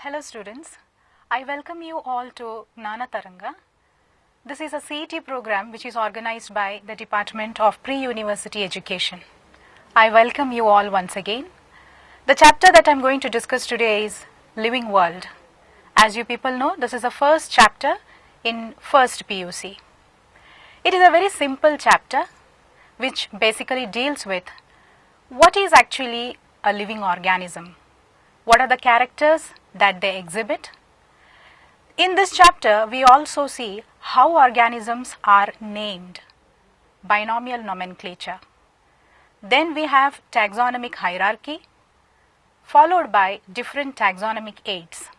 Hello students, I welcome you all to Gnana Taranga. This is a CET program which is organized by the Department of Pre-University Education. I welcome you all once again. The chapter that I am going to discuss today is Living World. As you people know, this is the first chapter in first PUC. It is a very simple chapter which basically deals with what is actually a living organism. What are the characters that they exhibit? In this chapter, we also see how organisms are named, binomial nomenclature. Then we have taxonomic hierarchy, followed by different taxonomic aids.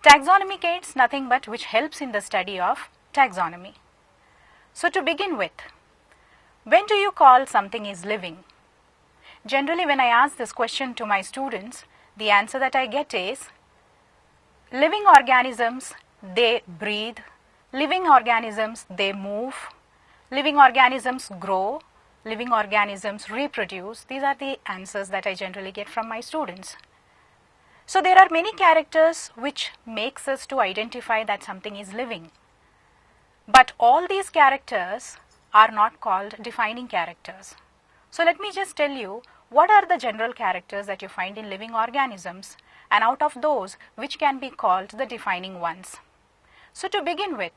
Taxonomic aids, nothing but which helps in the study of taxonomy. So to begin with, when do you call something is living? Generally, when I ask this question to my students, the answer that I get is, living organisms, they breathe, living organisms, they move, living organisms grow, living organisms reproduce. These are the answers that I generally get from my students. So there are many characters which makes us to identify that something is living. But all these characters are not called defining characters. So let me just tell you what are the general characters that you find in living organisms, and out of those which can be called the defining ones. So to begin with,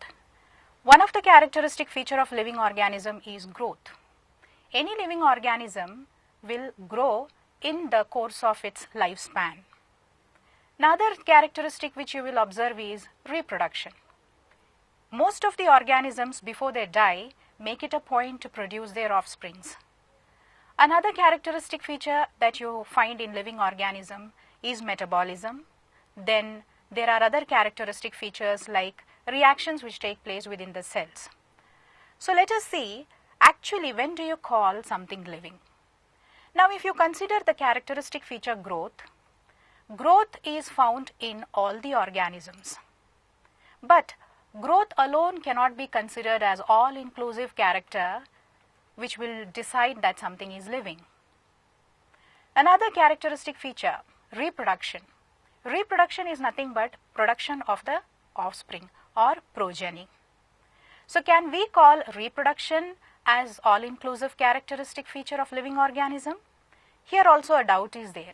one of the characteristic feature of living organism is growth. Any living organism will grow in the course of its lifespan. Another characteristic which you will observe is reproduction. Most of the organisms before they die make it a point to produce their offsprings. Another characteristic feature that you find in living organism is metabolism. Then there are other characteristic features like reactions which take place within the cells. So let us see actually when do you call something living. Now if you consider the characteristic feature growth, growth is found in all the organisms. But growth alone cannot be considered as all-inclusive character which will decide that something is living. Another characteristic feature, reproduction. Reproduction is nothing but production of the offspring or progeny. So can we call reproduction as all-inclusive characteristic feature of living organism? Here also a doubt is there.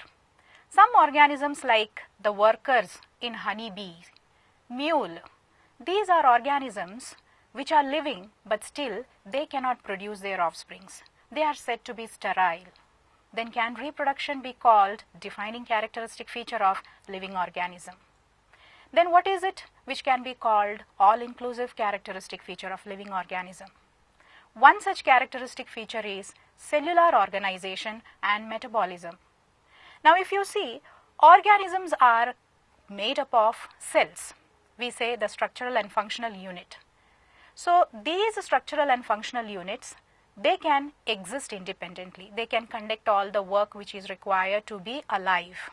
Some organisms like the workers in honeybee, mule, these are organisms which are living but still they cannot produce their offsprings. They are said to be sterile. Then can reproduction be called defining characteristic feature of living organism? Then what is it which can be called all-inclusive characteristic feature of living organism? One such characteristic feature is cellular organization and metabolism. Now if you see, organisms are made up of cells. We say the structural and functional unit. So these structural and functional units, they can exist independently. They can conduct all the work which is required to be alive.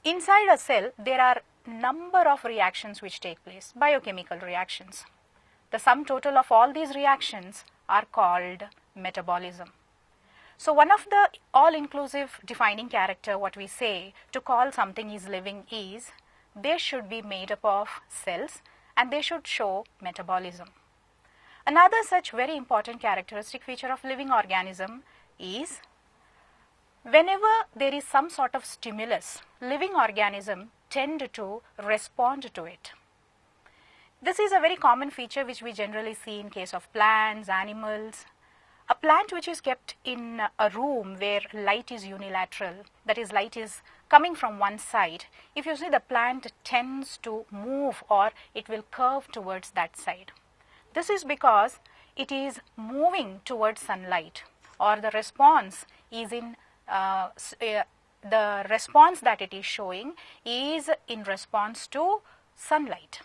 Inside a cell, there are number of reactions which take place, biochemical reactions. The sum total of all these reactions are called metabolism. So one of the all-inclusive defining character, what we say to call something is living is, they should be made up of cells and they should show metabolism. Another such very important characteristic feature of living organism is, whenever there is some sort of stimulus, living organism tend to respond to it. This is a very common feature which we generally see in case of plants, animals. A plant which is kept in a room where light is unilateral, that is light is coming from one side, if you see the plant tends to move or it will curve towards that side. This is because it is moving towards sunlight, or the response is in the response that it is showing is in response to sunlight.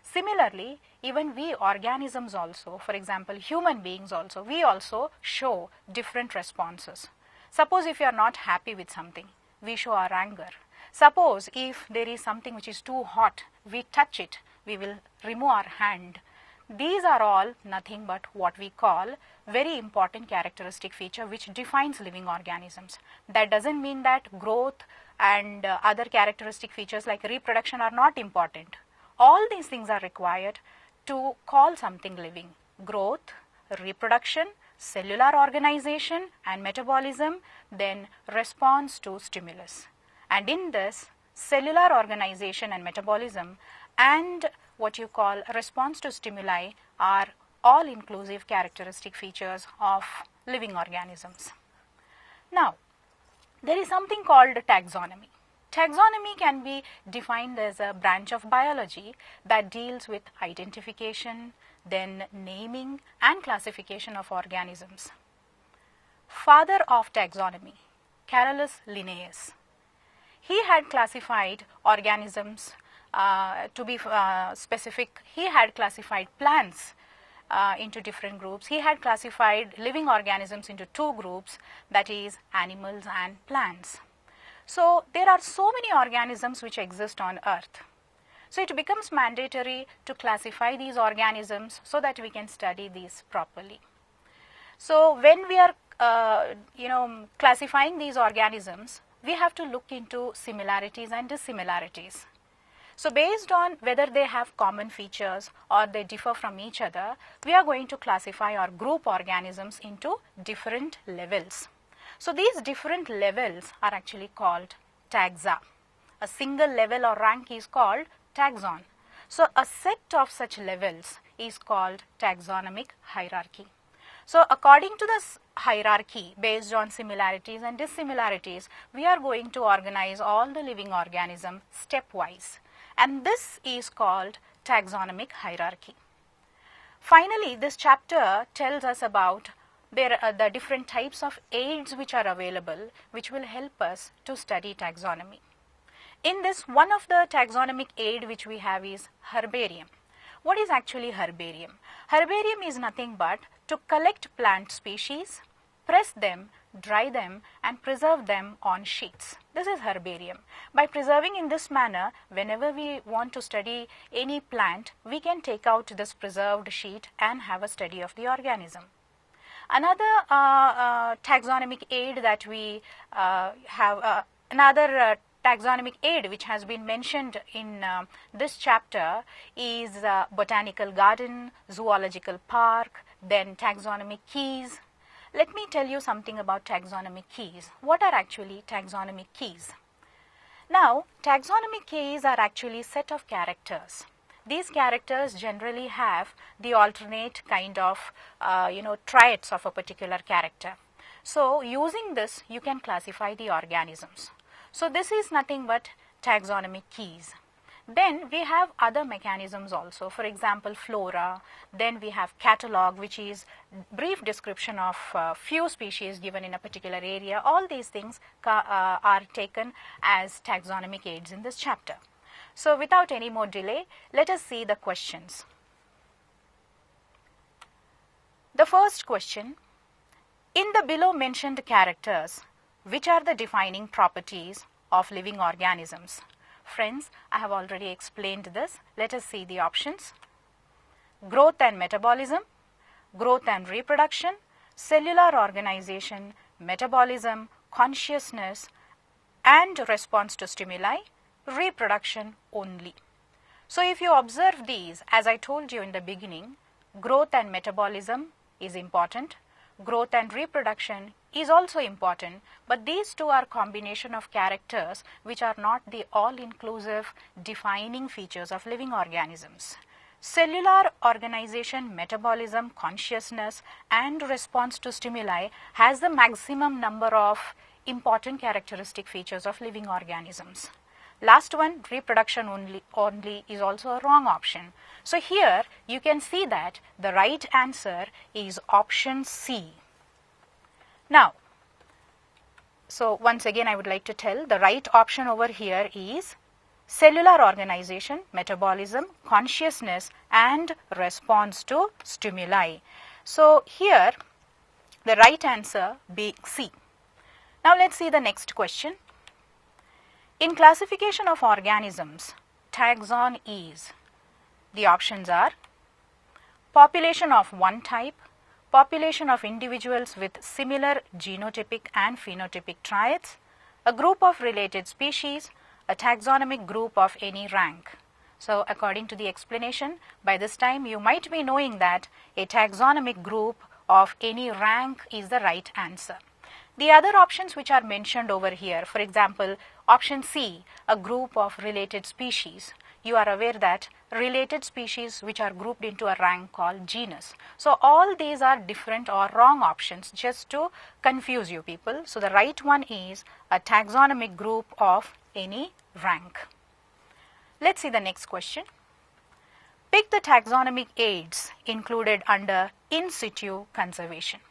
Similarly, even we organisms also, for example human beings also, we also show different responses. Suppose if you are not happy with something, we show our anger. Suppose if there is something which is too hot, we touch it, we will remove our hand. These are all nothing but what we call very important characteristic feature which defines living organisms. That doesn't mean that growth and other characteristic features like reproduction are not important. All these things are required to call something living. Growth, reproduction, cellular organization and metabolism, then response to stimulus. And in this, cellular organization and metabolism and what you call response to stimuli are all inclusive characteristic features of living organisms. Now, there is something called taxonomy. Taxonomy can be defined as a branch of biology that deals with identification, then naming and classification of organisms. Father of taxonomy, Carolus Linnaeus. He had classified organisms, to be specific, he had classified plants into different groups. He had classified living organisms into two groups, that is animals and plants. So, there are so many organisms which exist on earth. So, it becomes mandatory to classify these organisms so that we can study these properly. So, when we are classifying these organisms, we have to look into similarities and dissimilarities. So, based on whether they have common features or they differ from each other, we are going to classify or group organisms into different levels. So, these different levels are actually called taxa. A single level or rank is called taxon. So, a set of such levels is called taxonomic hierarchy. So, according to this hierarchy based on similarities and dissimilarities, we are going to organize all the living organisms stepwise, and this is called taxonomic hierarchy. Finally, this chapter tells us about the different types of aids which are available, which will help us to study taxonomy. In this, one of the taxonomic aid which we have is herbarium. What is actually herbarium? Herbarium is nothing but to collect plant species, press them, dry them and preserve them on sheets. This is herbarium. By preserving in this manner, whenever we want to study any plant, we can take out this preserved sheet and have a study of the organism. Another taxonomic aid that we have, taxonomic aid which has been mentioned in this chapter is botanical garden, zoological park, then taxonomic keys. Let me tell you something about taxonomic keys. What are actually taxonomic keys? Now, taxonomic keys are actually set of characters. These characters generally have the alternate kind of traits of a particular character. So, using this you can classify the organisms. So, this is nothing but taxonomic keys. Then we have other mechanisms also, for example flora, then we have catalog which is brief description of few species given in a particular area. All these things are taken as taxonomic aids in this chapter. So, without any more delay, let us see the questions. The first question, in the below mentioned characters, which are the defining properties of living organisms? Friends, I have already explained this. Let us see the options. Growth and metabolism, growth and reproduction, cellular organization, metabolism, consciousness and response to stimuli, reproduction only. So, if you observe these, as I told you in the beginning, growth and metabolism is important, growth and reproduction is also important, but these two are combination of characters which are not the all-inclusive defining features of living organisms. Cellular organization, metabolism, consciousness and response to stimuli has the maximum number of important characteristic features of living organisms. Last one, reproduction only is also a wrong option. So, here you can see that the right answer is option C. Now, so once again I would like to tell the right option over here is cellular organization, metabolism, consciousness and response to stimuli. So, here the right answer being C. Now, let us see the next question. In classification of organisms, taxon is, the options are population of one type, population of individuals with similar genotypic and phenotypic traits, a group of related species, a taxonomic group of any rank. So according to the explanation, by this time you might be knowing that a taxonomic group of any rank is the right answer. The other options which are mentioned over here, for example, option C, a group of related species. You are aware that related species which are grouped into a rank called genus. So all these are different or wrong options, just to confuse you people. So the right one is a taxonomic group of any rank. Let's see the next question. Pick the taxonomic aids included under in situ conservation.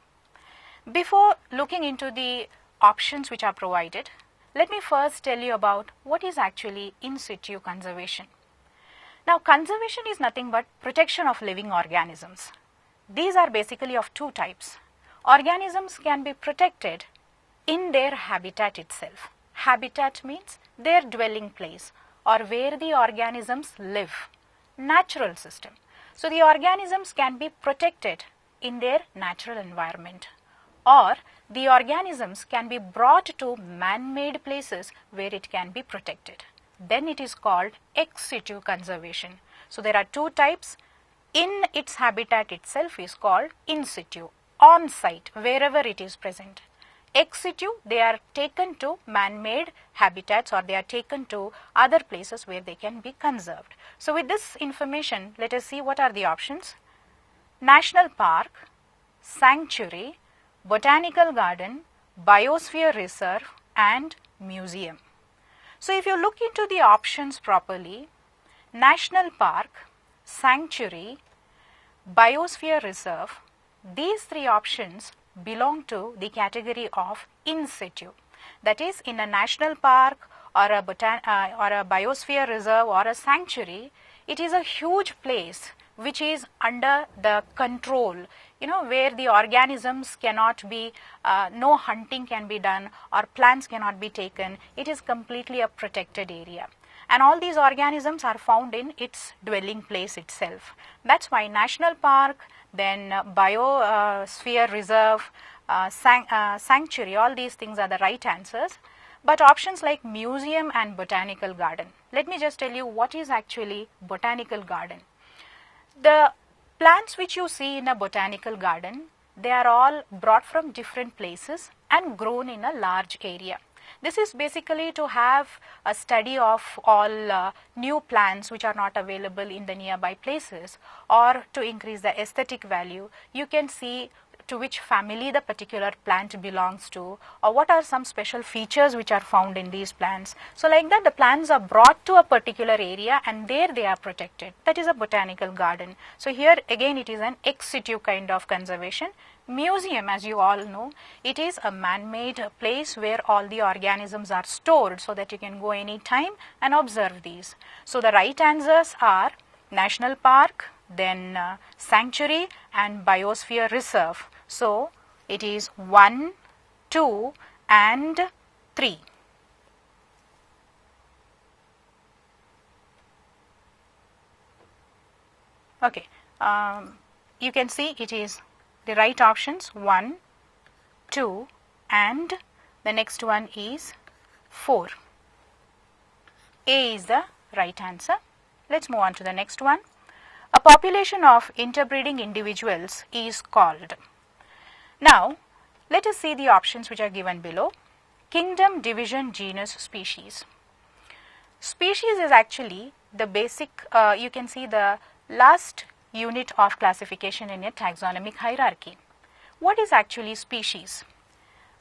Before looking into the options which are provided, let me first tell you about what is actually in situ conservation. Now, conservation is nothing but protection of living organisms. These are basically of two types. Organisms can be protected in their habitat itself. Habitat means their dwelling place or where the organisms live, natural system. So the organisms can be protected in their natural environment, or the organisms can be brought to man-made places where it can be protected. Then it is called ex situ conservation. So there are two types. In its habitat itself is called in situ, on site, wherever it is present. Ex situ, they are taken to man-made habitats, or they are taken to other places where they can be conserved. So with this information, let us see what are the options. National park, sanctuary, botanical garden, biosphere reserve and museum. So if you look into the options properly, national park, sanctuary, biosphere reserve, these three options belong to the category of in situ. That is, in a national park or a biosphere reserve or a sanctuary, it is a huge place which is under the control, where the organisms cannot be, no hunting can be done or plants cannot be taken. It is completely a protected area. And all these organisms are found in its dwelling place itself. That's why national park, then biosphere reserve, sanctuary, all these things are the right answers. But options like museum and botanical garden. Let me just tell you what is actually botanical garden. The plants which you see in a botanical garden, they are all brought from different places and grown in a large area. This is basically to have a study of all new plants which are not available in the nearby places, or to increase the aesthetic value. You can see to which family the particular plant belongs to, or what are some special features which are found in these plants. So like that, the plants are brought to a particular area and there they are protected. That is a botanical garden. So here again it is an ex situ kind of conservation. Museum, as you all know, it is a man-made place where all the organisms are stored so that you can go any time and observe these. So the right answers are national park, then sanctuary and biosphere reserve. So it is 1, 2 and 3. Okay, you can see it is the right options 1, 2 and the next one is 4. A is the right answer. Let's move on to the next one. A population of interbreeding individuals is called. Now, let us see the options which are given below. Kingdom, division, genus, species. Species is actually the basic, you can see the last unit of classification in a taxonomic hierarchy. What is actually species?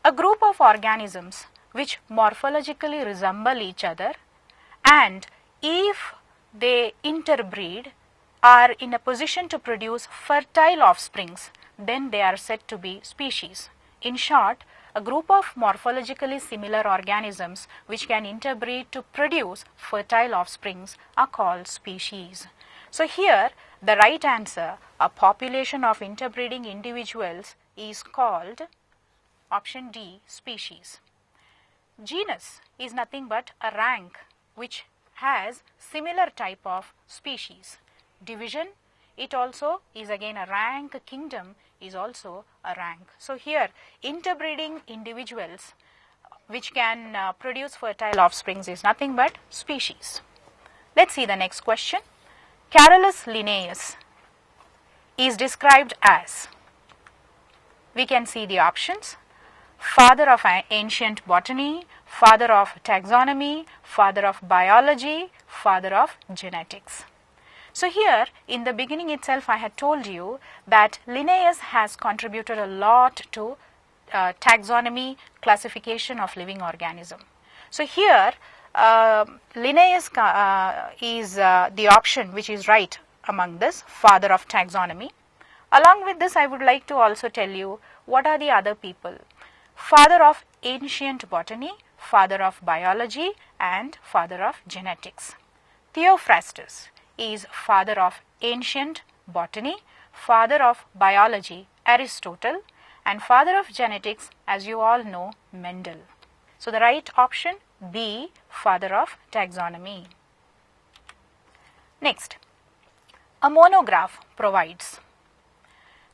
A group of organisms which morphologically resemble each other, and if they interbreed, are in a position to produce fertile offsprings, then they are said to be species. In short, a group of morphologically similar organisms which can interbreed to produce fertile offsprings are called species. So here the right answer, a population of interbreeding individuals, is called option D, species. Genus is nothing but a rank which has similar type of species. Division, it also is again a rank. Kingdom is also a rank. So here interbreeding individuals which can produce fertile offsprings is nothing but species. Let's see the next question. Carolus Linnaeus is described as, we can see the options: father of ancient botany, father of taxonomy, father of biology, father of genetics. So here in the beginning itself I had told you that Linnaeus has contributed a lot to taxonomy, classification of living organism. So here Linnaeus is the option which is right among this, father of taxonomy. Along with this, I would like to also tell you what are the other people: father of ancient botany, father of biology, and father of genetics. Theophrastus is father of ancient botany, father of biology, Aristotle, and father of genetics, as you all know, Mendel. So the right option B, father of taxonomy. Next, a monograph provides.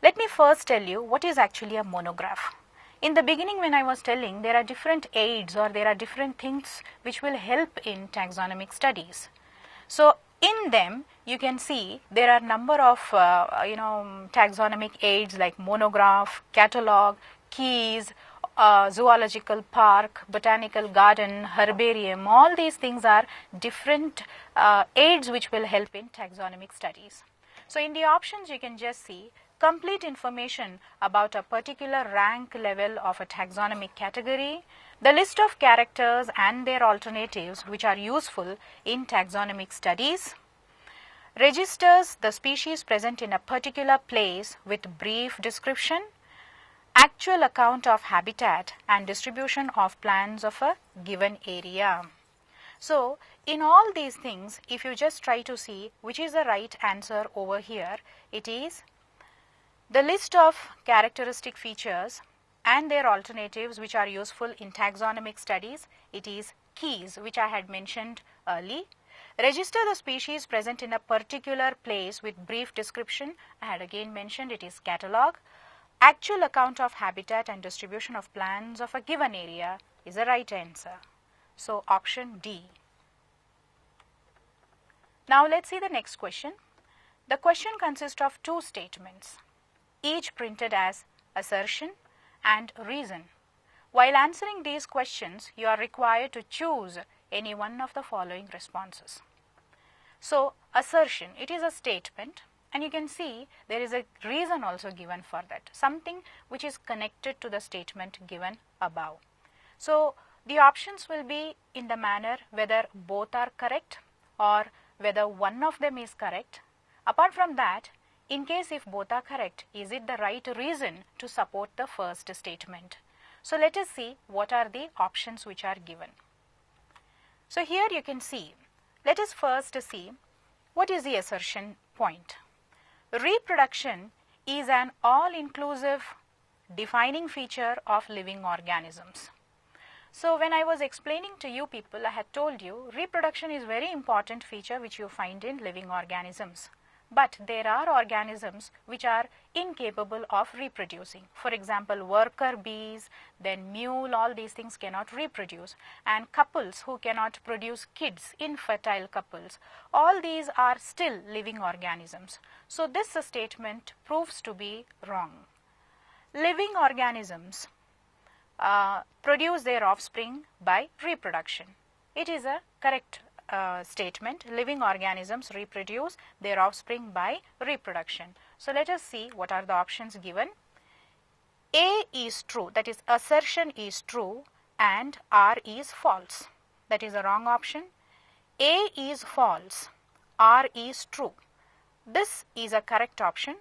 Let me first tell you what is actually a monograph. In the beginning when I was telling, there are different aids or there are different things which will help in taxonomic studies. So in them you can see there are number of taxonomic aids like monograph, catalog, keys, zoological park, botanical garden, herbarium. All these things are different aids which will help in taxonomic studies. So in the options you can just see complete information about a particular rank level of a taxonomic category, the list of characters and their alternatives which are useful in taxonomic studies, registers the species present in a particular place with brief description, actual account of habitat and distribution of plants of a given area. So in all these things, if you just try to see which is the right answer over here, it is the list of characteristic features and their alternatives which are useful in taxonomic studies. It is keys, which I had mentioned early. Register the species present in a particular place with brief description. I had again mentioned it is catalog. Actual account of habitat and distribution of plants of a given area is the right answer. So option D. Now let's see the next question. The question consists of two statements, each printed as assertion and reason. While answering these questions, you are required to choose any one of the following responses. So assertion, it is a statement, and you can see there is a reason also given for that, something which is connected to the statement given above. So the options will be in the manner whether both are correct or whether one of them is correct. Apart from that, in case if both are correct, is it the right reason to support the first statement? So let us see what are the options which are given. So here you can see, let us first see what is the assertion point. Reproduction is an all-inclusive defining feature of living organisms. So when I was explaining to you people, I had told you reproduction is very important feature which you find in living organisms. But there are organisms which are incapable of reproducing. For example, worker bees, then mule, all these things cannot reproduce. And couples who cannot produce kids, infertile couples, all these are still living organisms. So this statement proves to be wrong. Living organisms produce their offspring by reproduction. It is a correct statement. Living organisms reproduce their offspring by reproduction. So let us see what are the options given. A is true, that is assertion is true, and R is false. That is a wrong option. A is false, R is true. This is a correct option.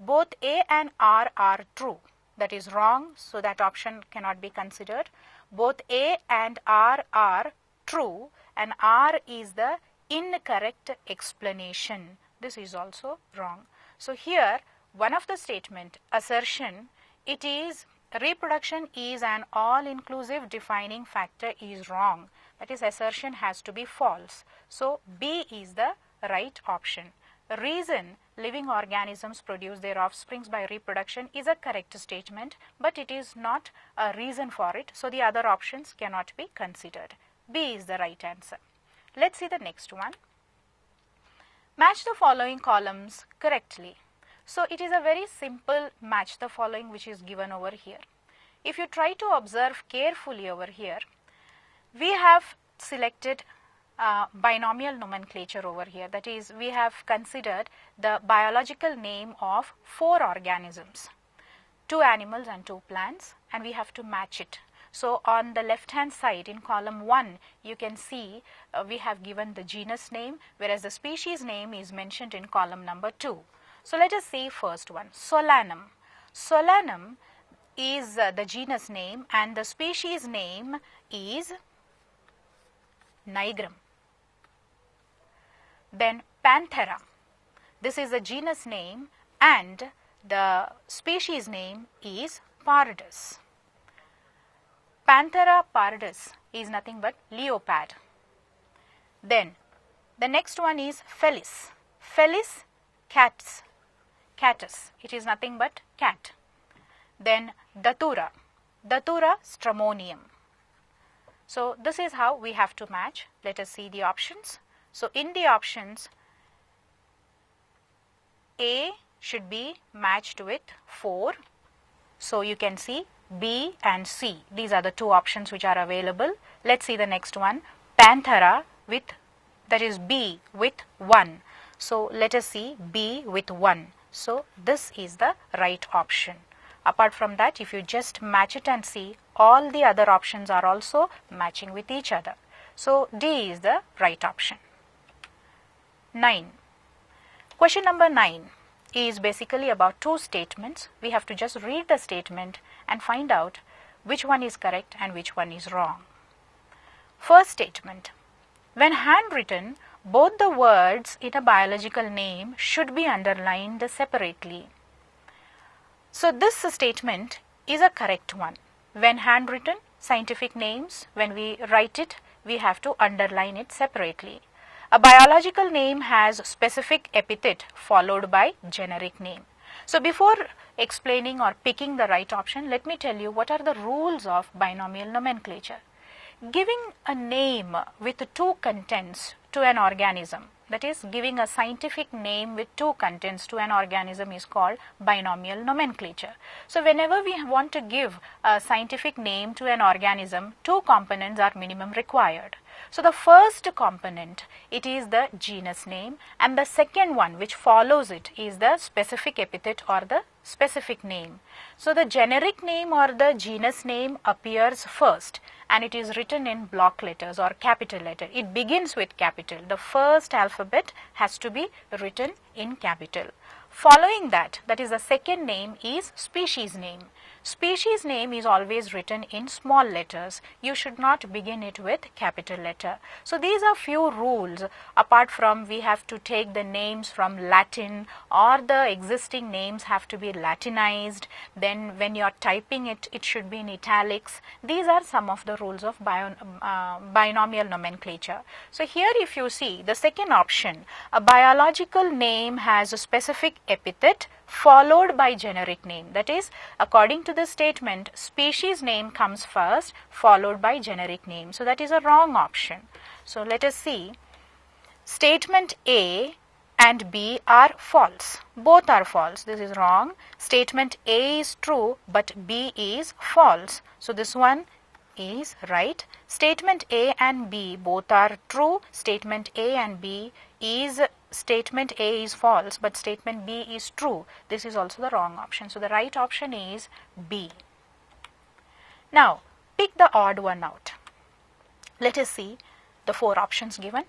Both A and R are true. That is wrong, so that option cannot be considered. Both A and R are true, and R is the incorrect explanation. This is also wrong. So here one of the statement, assertion, it is reproduction is an all-inclusive defining factor, is wrong. That is, assertion has to be false. So B is the right option. reason living organisms produce their offsprings by reproduction is a correct statement, but it is not a reason for it. So, the other options cannot be considered. B is the right answer. Let's see the next one. Match the following columns correctly. So, it is a very simple match the following which is given over here. If you try to observe carefully over here, we have selected binomial nomenclature over here. That is, we have considered the biological name of 4 organisms, 2 animals and 2 plants, and we have to match it. So, on the left hand side in column 1, you can see we have given the genus name, whereas the species name is mentioned in column number 2. So, let us see first one, Solanum. Solanum is the genus name and the species name is Nigrum. Then Panthera, this is a genus name and the species name is Pardus. Panthera pardus is nothing but leopard. Then the next one is Felis. Felis catus, it is nothing but cat. Then Datura, Datura stramonium. So, this is how we have to match. Let us see the options. So, in the options, A should be matched with 4. So, you can see B and C. These are the 2 options which are available. Let's see the next one. Panthera with, that is B with 1. So, let us see B with 1. So, this is the right option. Apart from that, if you just match it and see, all the other options are also matching with each other. So, D is the right option. 9. Question number 9 is basically about 2 statements. We have to just read the statement and find out which one is correct and which one is wrong. First statement, when handwritten, both the words in a biological name should be underlined separately. So, this statement is a correct one. When handwritten, scientific names, when we write it, we have to underline it separately. A biological name has specific epithet followed by generic name. So, before explaining or picking the right option, let me tell you what are the rules of binomial nomenclature. Giving a name with 2 contents to an organism, that is, giving a scientific name with 2 contents to an organism is called binomial nomenclature. So, whenever we want to give a scientific name to an organism, 2 components are minimum required. So, the first component, it is the genus name, and the second one which follows it is the specific epithet or the specific name. So, the generic name or the genus name appears first and it is written in block letters or capital letter. It begins with capital. The first alphabet has to be written in capital. Following that, that is the second name is species name. Species name is always written in small letters. You should not begin it with capital letter. So, these are few rules. Apart from, we have to take the names from Latin or the existing names have to be Latinized. Then when you are typing it, it should be in italics. These are some of the rules of binomial nomenclature. So, here if you see the second option, a biological name has a specific epithet followed by generic name. That is, according to the statement, species name comes first followed by generic name. So, that is a wrong option. So, let us see. Statement A and B are false. Both are false. This is wrong. Statement A is true but B is false. So, this one is right. Statement A and B both are true. Statement A and B is statement A is false but statement B is true. This is also the wrong option. So, the right option is B. Now, pick the odd one out. Let us see the 4 options given.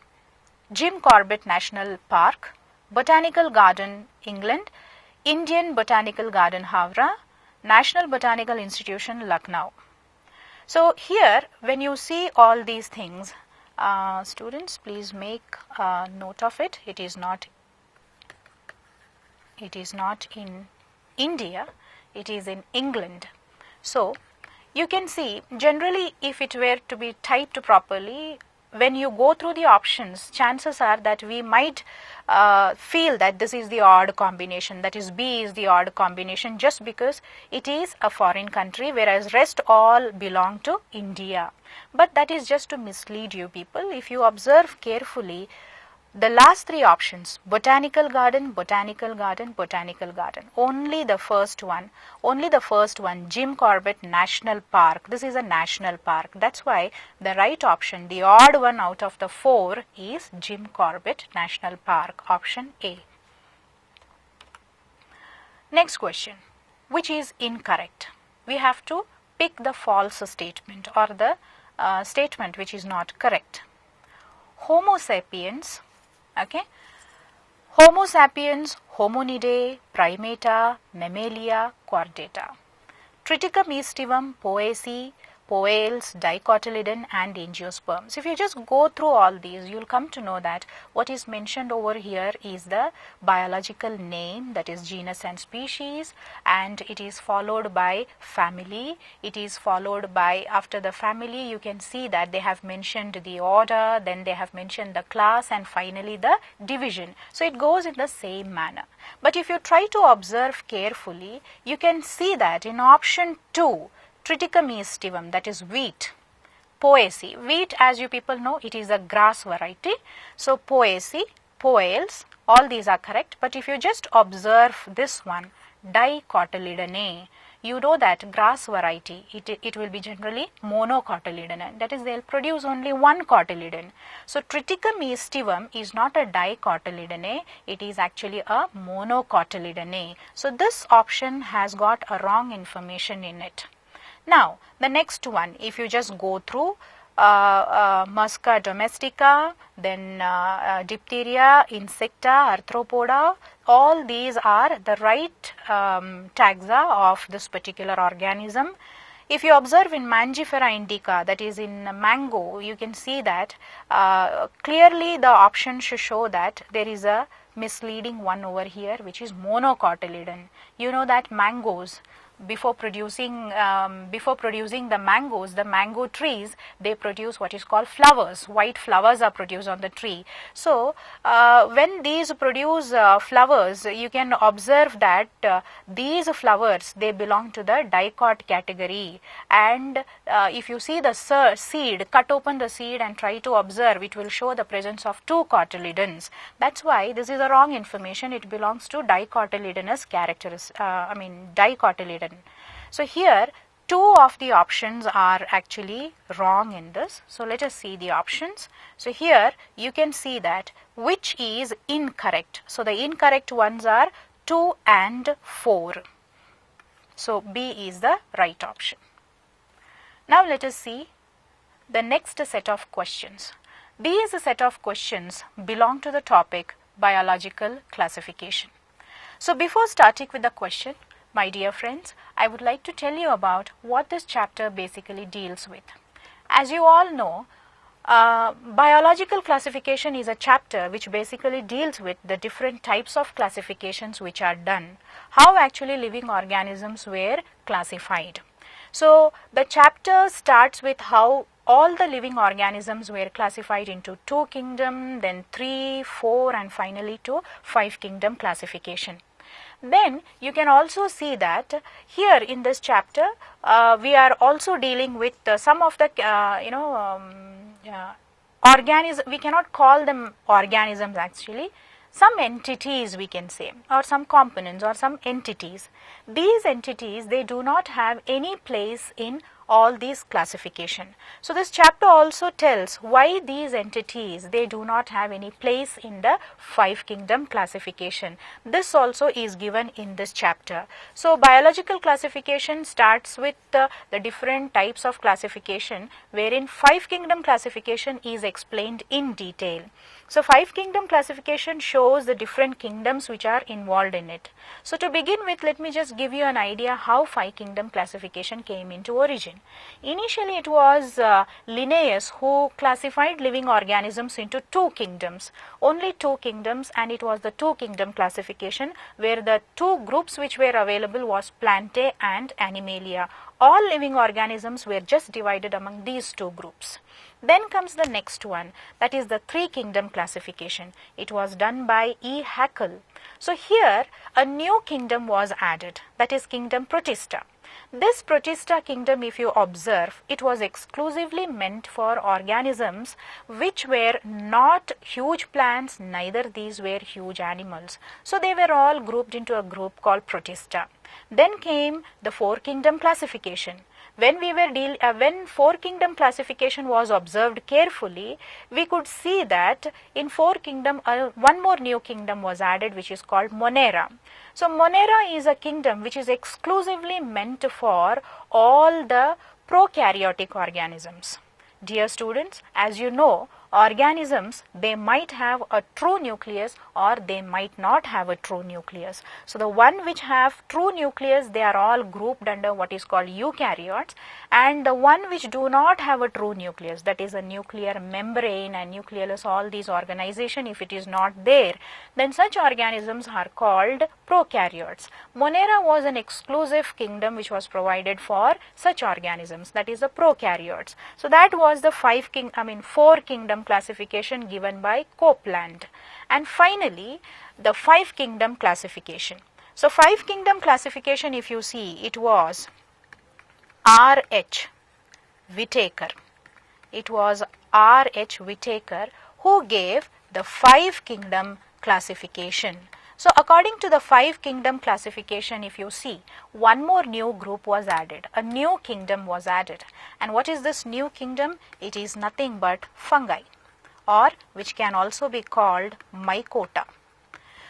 Jim Corbett National Park, Botanical Garden, England, Indian Botanical Garden, Howrah, National Botanical Institution, Lucknow. So, here when you see all these things, students, please make a note of it. It is not in India, it is in England. So, you can see generally if it were to be typed properly, when you go through the options, chances are that we might feel that this is the odd combination, that is B is the odd combination, just because it is a foreign country, whereas rest all belong to India. But that is just to mislead you people. If you observe carefully, the last three options, botanical garden, botanical garden, botanical garden, only the first one, Jim Corbett National Park. This is a national park. That's why the right option, the odd one out of the four, is Jim Corbett National Park, option A. Next question, which is incorrect? We have to pick the false statement or the statement which is not correct. Homo sapiens, okay, Homo sapiens, Hominidae, Primata, Mammalia, Chordata. Triticum aestivum, Poaceae, Poales, Dicotyledon and Angiosperms. If you just go through all these, you will come to know that what is mentioned over here is the biological name, that is genus and species, and it is followed by family. It is followed by, after the family, you can see that they have mentioned the order, then they have mentioned the class, and finally the division. So it goes in the same manner. But if you try to observe carefully, you can see that in option 2, Triticum aestivum, that is wheat, Poaceae. Wheat, as you people know, it is a grass variety. So Poaceae, Poales, all these are correct. But if you just observe this one, Dicotyledon, you know that grass variety, it will be generally monocotyledon, that is, they will produce only one cotyledon. So Triticum aestivum is not a dicotyledon, it is actually a monocotyledon. So this option has got a wrong information in it. Now the next one, if you just go through Musca domestica, then diphtheria, insecta, arthropoda, all these are the right taxa of this particular organism. If you observe in Mangifera indica, that is in mango, you can see that clearly the option should show that there is a misleading one over here, which is monocotyledon. You know that mangoes, before producing the mangoes, the mango trees, they produce what is called flowers. White flowers are produced on the tree. So when these produce flowers, you can observe that these flowers, they belong to the dicot category. And if you see the seed, cut open the seed and try to observe, it will show the presence of two cotyledons. That's why this is a wrong information. It belongs to dicotyledonous characters, dicotyledon. So here two of the options are actually wrong in this. So let us see the options. So here you can see that which is incorrect. So the incorrect ones are 2 and 4. So B is the right option. Now let us see the next set of questions. These set of questions belong to the topic biological classification. So before starting with the question, my dear friends, I would like to tell you about what this chapter basically deals with. As you all know, biological classification is a chapter which basically deals with the different types of classifications which are done, how actually living organisms were classified. So the chapter starts with how all the living organisms were classified into 2 kingdom, then 3, 4 and finally to 5 kingdom classification. Then you can also see that here in this chapter we are also dealing with some of the organisms. We cannot call them organisms actually, some entities we can say, or some components or some entities. These entities, they do not have any place in all these classification. So this chapter also tells why these entities, they do not have any place in the 5 kingdom classification. This also is given in this chapter. So biological classification starts with the different types of classification, wherein 5 kingdom classification is explained in detail. So 5 kingdom classification shows the different kingdoms which are involved in it. So to begin with, let me just give you an idea how 5 kingdom classification came into origin. Initially it was Linnaeus who classified living organisms into 2 kingdoms, only 2 kingdoms, and it was the 2 kingdom classification where the 2 groups which were available was Plantae and Animalia. all living organisms were just divided among these two groups. Then comes the next one, that is the three kingdom classification. It was done by E. Haeckel. So here a new kingdom was added, that is kingdom Protista. This Protista kingdom, if you observe, it was exclusively meant for organisms which were not huge plants, neither these were huge animals. So they were all grouped into a group called Protista. Then came the four kingdom classification. When when four kingdom classification was observed carefully, we could see that in four kingdom one more new kingdom was added, which is called Monera. So Monera is a kingdom which is exclusively meant for all the prokaryotic organisms. Dear students, as you know, organisms, they might have a true nucleus or they might not have a true nucleus. So the one which have true nucleus, they are all grouped under what is called eukaryotes, and the one which do not have a true nucleus, that is a nuclear membrane and nucleus, all these organization, if it is not there, then such organisms are called prokaryotes. Monera was an exclusive kingdom which was provided for such organisms, that is the prokaryotes. So that was the four kingdom classification given by Copeland. And finally the five kingdom classification. So five kingdom classification, if you see, it was R. H. Whitaker. It was R. H. Whitaker who gave the five kingdom classification. So according to the five kingdom classification, if you see, one more new group was added, a new kingdom was added. And what is this new kingdom? It is nothing but fungi, or which can also be called mycota.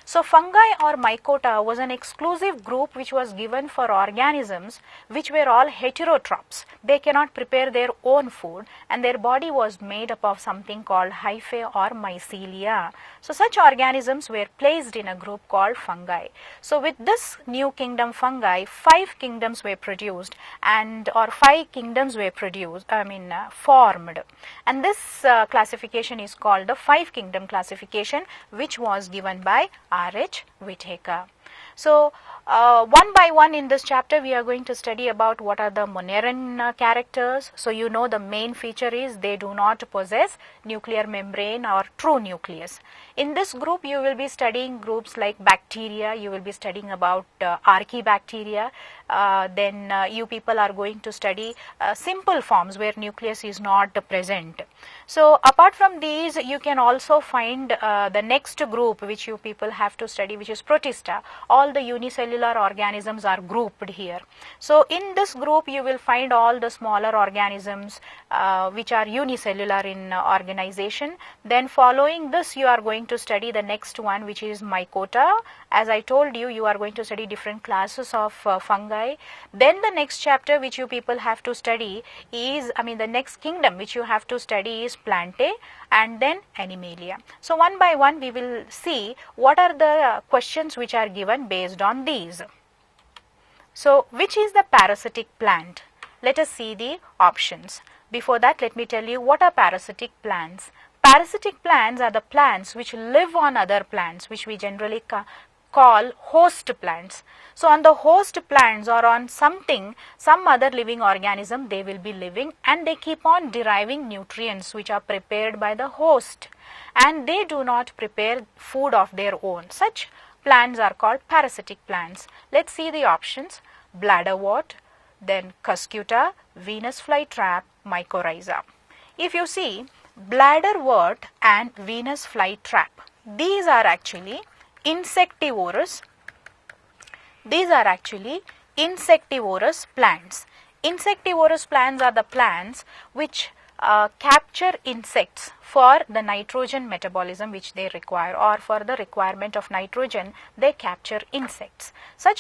So fungi or mycota was an exclusive group which was given for organisms which were all heterotrophs. They cannot prepare their own food and their body was made up of something called hyphae or mycelia. So such organisms were placed in a group called fungi. So with this new kingdom fungi, five kingdoms were produced formed. And this classification is called the five kingdom classification, which was given by R. H. Whitaker. So one by one in this chapter we are going to study about what are the Moneran characters. So you know the main feature is they do not possess nuclear membrane or true nucleus. In this group you will be studying groups like bacteria, you will be studying about archaebacteria, then you people are going to study simple forms where nucleus is not present. So apart from these, you can also find the next group which you people have to study, which is Protista. All the unicellular organisms are grouped here. So in this group you will find all the smaller organisms which are unicellular in organization. Then following this you are going to study the next one, which is mycota. As I told you, you are going to study different classes of fungi. Then the next chapter which you people have to study is, the next kingdom which you have to study is Plantae and then Animalia. So one by one we will see what are the questions which are given based on these. So which is the parasitic plant? Let us see the options. Before that, let me tell you what are parasitic plants. Parasitic plants are the plants which live on other plants, which we generally call host plants. So on the host plants or on some other living organism, they will be living and they keep on deriving nutrients which are prepared by the host, and they do not prepare food of their own. Such plants are called parasitic plants. Let's see the options: bladderwort, then cuscuta, Venus flytrap, mycorrhiza. If you see, bladderwort and Venus flytrap, these are actually insectivorous. These are actually insectivorous plants. Insectivorous plants are the plants which capture insects for the nitrogen metabolism which they require, or for the requirement of nitrogen they capture insects. Such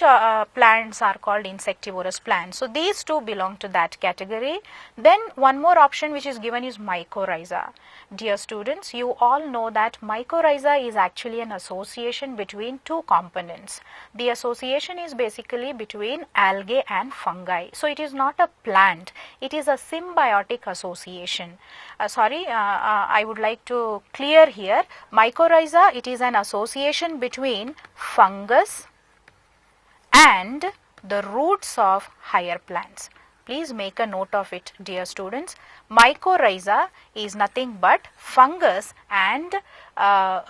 plants are called insectivorous plants. So these two belong to that category. Then one more option which is given is mycorrhiza. Dear students, you all know that mycorrhiza is actually an association between two components. The association is basically between algae and fungi. So it is not a plant, it is a symbiotic association. I would like to clear here, mycorrhiza, it is an association between fungus and the roots of higher plants. Please make a note of it, dear students. Mycorrhiza is nothing but fungus and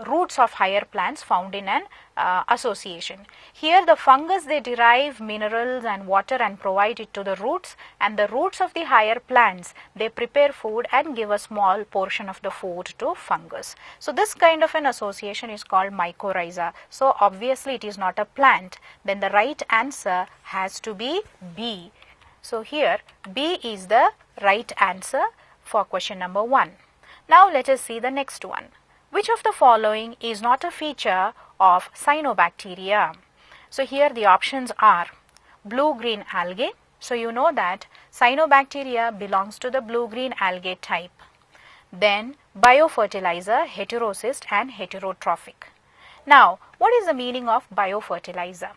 roots of higher plants found in an association. Here the fungus, they derive minerals and water and provide it to the roots, and the roots of the higher plants, they prepare food and give a small portion of the food to fungus. So this kind of an association is called mycorrhiza. So obviously it is not a plant. Then the right answer has to be B. So here B is the right answer for question number 1. Now let us see the next one. Which of the following is not a feature of cyanobacteria? So here the options are blue-green algae. So you know that cyanobacteria belongs to the blue-green algae type. Then biofertilizer, heterocyst and heterotrophic. Now what is the meaning of biofertilizer?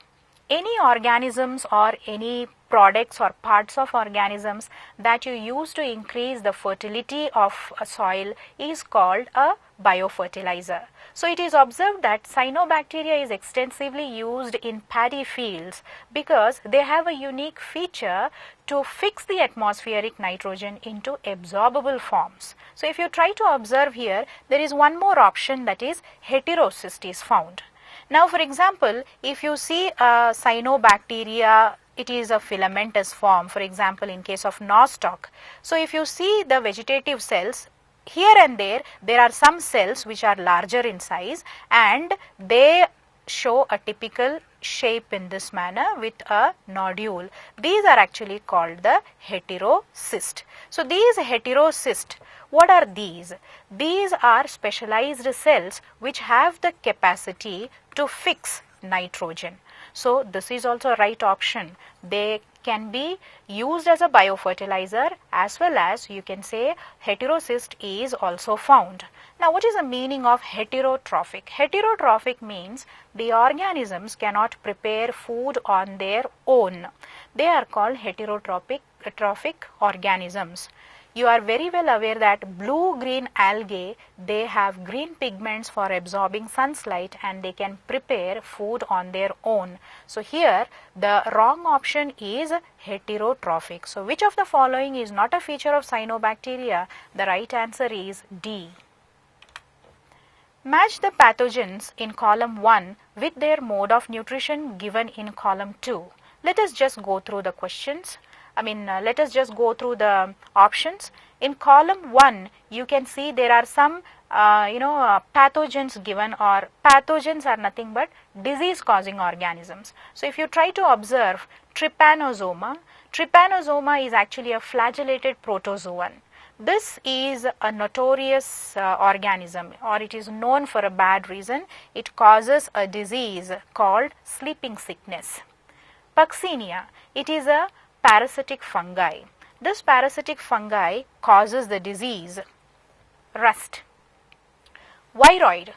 Any organisms or any products or parts of organisms that you use to increase the fertility of a soil is called a biofertilizer. So it is observed that cyanobacteria is extensively used in paddy fields because they have a unique feature to fix the atmospheric nitrogen into absorbable forms. So if you try to observe here, there is one more option, that is heterocyst is found. Now for example, if you see a cyanobacteria, it is a filamentous form, for example in case of nostoc. So if you see the vegetative cells, here and there are some cells which are larger in size and they show a typical shape in this manner with a nodule. These are actually called the heterocyst. So these heterocyst, what are these? These are specialized cells which have the capacity to fix nitrogen. So this is also a right option. They can be used as a biofertilizer, as well as you can say heterocyst is also found. Now what is the meaning of heterotrophic? Heterotrophic means the organisms cannot prepare food on their own. They are called heterotrophic organisms. You are very well aware that blue-green algae, they have green pigments for absorbing sunlight and they can prepare food on their own. So here the wrong option is heterotrophic. So which of the following is not a feature of cyanobacteria? The right answer is D. Match the pathogens in column 1 with their mode of nutrition given in column 2. Let us just go through the questions. Let us just go through the options. In column 1, you can see there are some pathogens given, or pathogens are nothing but disease causing organisms. So if you try to observe trypanosoma is actually a flagellated protozoan. This is a notorious organism, or it is known for a bad reason. It causes a disease called sleeping sickness. Puccinia, it is a parasitic fungi. This parasitic fungi causes the disease rust. Viroid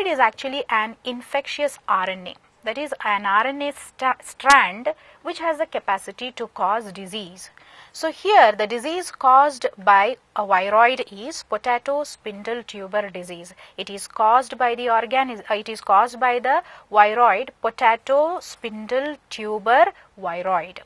is actually an infectious RNA, that is an RNA strand which has the capacity to cause disease. So here the disease caused by a viroid is potato spindle tuber disease. It is caused by the viroid potato spindle tuber viroid.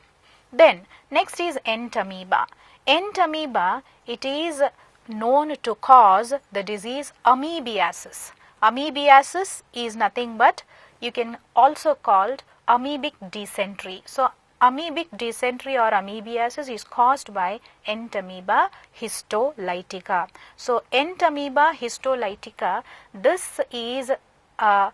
Then next is entamoeba. Entamoeba, it is known to cause the disease amoebiasis. Amoebiasis is nothing but, you can also called amoebic dysentery. So amoebic dysentery or amoebiasis is caused by Entamoeba histolytica. So Entamoeba histolytica, this is a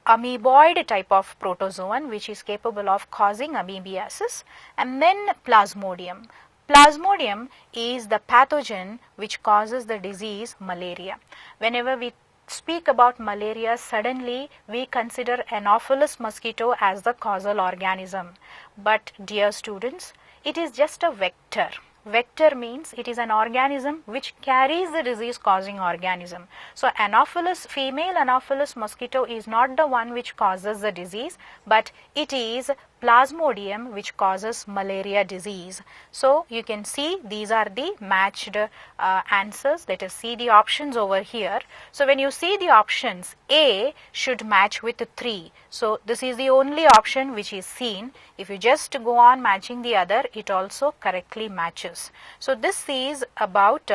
amoeboid type of protozoan which is capable of causing amoebiasis. And then Plasmodium. Plasmodium is the pathogen which causes the disease malaria. Whenever we speak about malaria, suddenly we consider Anopheles mosquito as the causal organism. But dear students, it is just a vector. Vector means it is an organism which carries the disease causing organism. So female Anopheles mosquito is not the one which causes the disease, but it is Plasmodium, which causes malaria disease. So you can see these are the matched answers. Let us see the options over here. So when you see the options, A should match with 3. So this is the only option which is seen. If you just go on matching the other, it also correctly matches. So this is about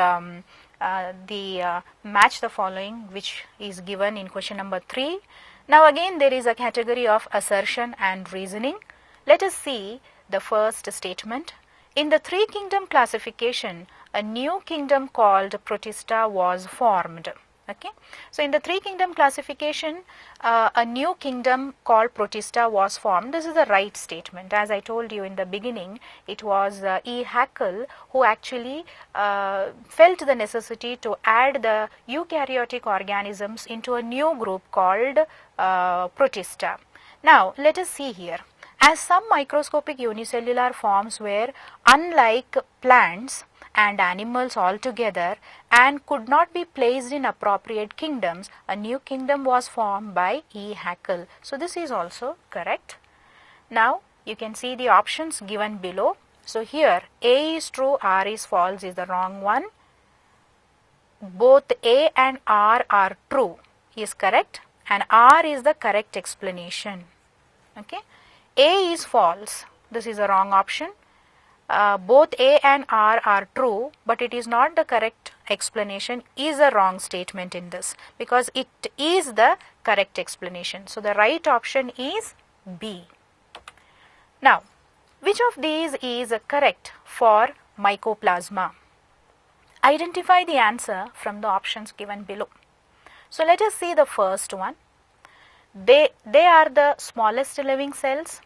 match the following, which is given in question number 3. Now again there is a category of assertion and reasoning. Let us see the first statement. In the three kingdom classification, a new kingdom called Protista was formed. Okay. So in the three kingdom classification, a new kingdom called Protista was formed. This is the right statement. As I told you in the beginning, it was E. Haeckel who actually felt the necessity to add the eukaryotic organisms into a new group called Protista. Now let us see here. As some microscopic unicellular forms were unlike plants and animals altogether and could not be placed in appropriate kingdoms, a new kingdom was formed by E. Haeckel. So this is also correct. Now you can see the options given below. So here A is true, R is false is the wrong one. Both A and R are true is correct, and R is the correct explanation. Okay. A is false. This is a wrong option. Both A and R are true, but it is not the correct explanation, is a wrong statement in this, because it is the correct explanation. So the right option is B. Now, which of these is correct for mycoplasma? Identify the answer from the options given below. So let us see the first one. They are the smallest living cells.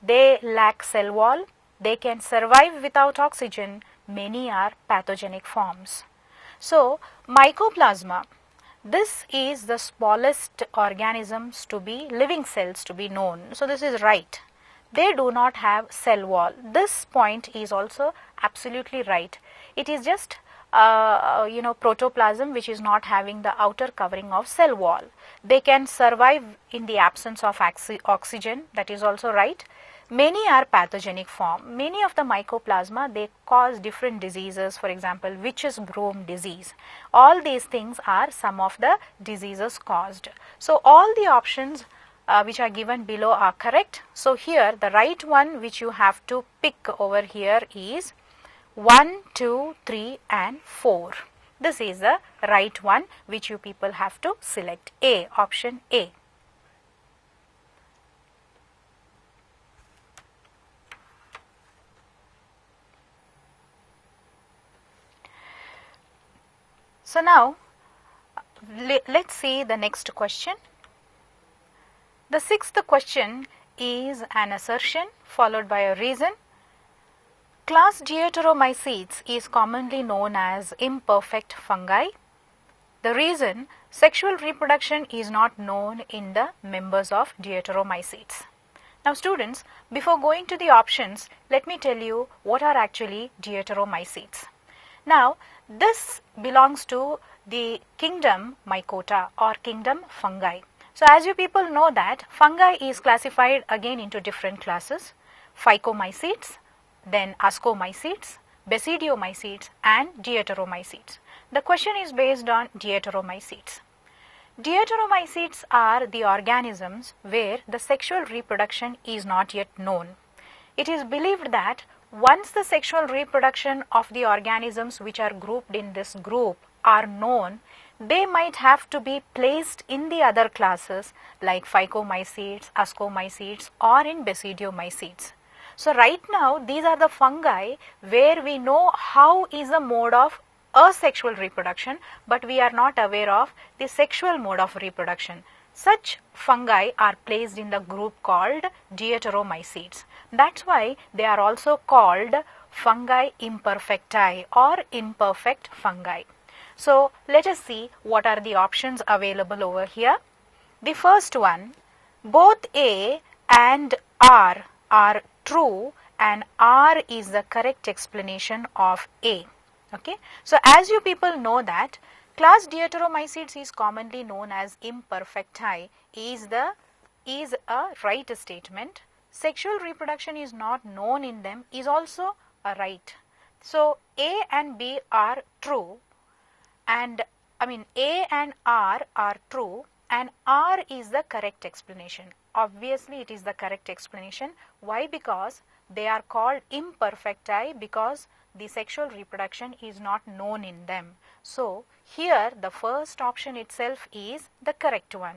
They lack cell wall. They can survive without oxygen. Many are pathogenic forms. So mycoplasma, this is the smallest organisms to be, living cells to be known. So this is right. They do not have cell wall. This point is also absolutely right. It is just protoplasm which is not having the outer covering of cell wall. They can survive in the absence of oxygen. That is also right. Many are pathogenic form. Many of the mycoplasma, they cause different diseases, for example, witch's broom disease. All these things are some of the diseases caused. So all the options which are given below are correct. So here the right one which you have to pick over here is 1, 2, 3 and 4. This is the right one which you people have to select. A, option A. So now let's see the next question. The sixth question is an assertion followed by a reason. Class Deuteromycetes is commonly known as imperfect fungi. The reason, sexual reproduction is not known in the members of Deuteromycetes. Now students, before going to the options, let me tell you what are actually Deuteromycetes. Now this belongs to the kingdom Mycota or kingdom fungi. So as you people know that fungi is classified again into different classes: Phycomycetes, then Ascomycetes, Basidiomycetes and Deuteromycetes. The question is based on Deuteromycetes. Deuteromycetes are the organisms where the sexual reproduction is not yet known. It is believed that once the sexual reproduction of the organisms which are grouped in this group are known, they might have to be placed in the other classes like Phycomycetes, Ascomycetes or in Basidiomycetes. So right now these are the fungi where we know how is the mode of asexual reproduction, but we are not aware of the sexual mode of reproduction. Such fungi are placed in the group called Deuteromycetes. That's why they are also called fungi imperfecti or imperfect fungi. So let us see what are the options available over here. The first one, both A and R are true and R is the correct explanation of A. Okay. So as you people know that class Deuteromycetes is commonly known as imperfecti is a right statement. sexual reproduction is not known in them is also a right. So A and B are true, and A and R are true, and R is the correct explanation. Obviously it is the correct explanation. Why? Because they are called imperfecti, because the sexual reproduction is not known in them. So here the first option itself is the correct one.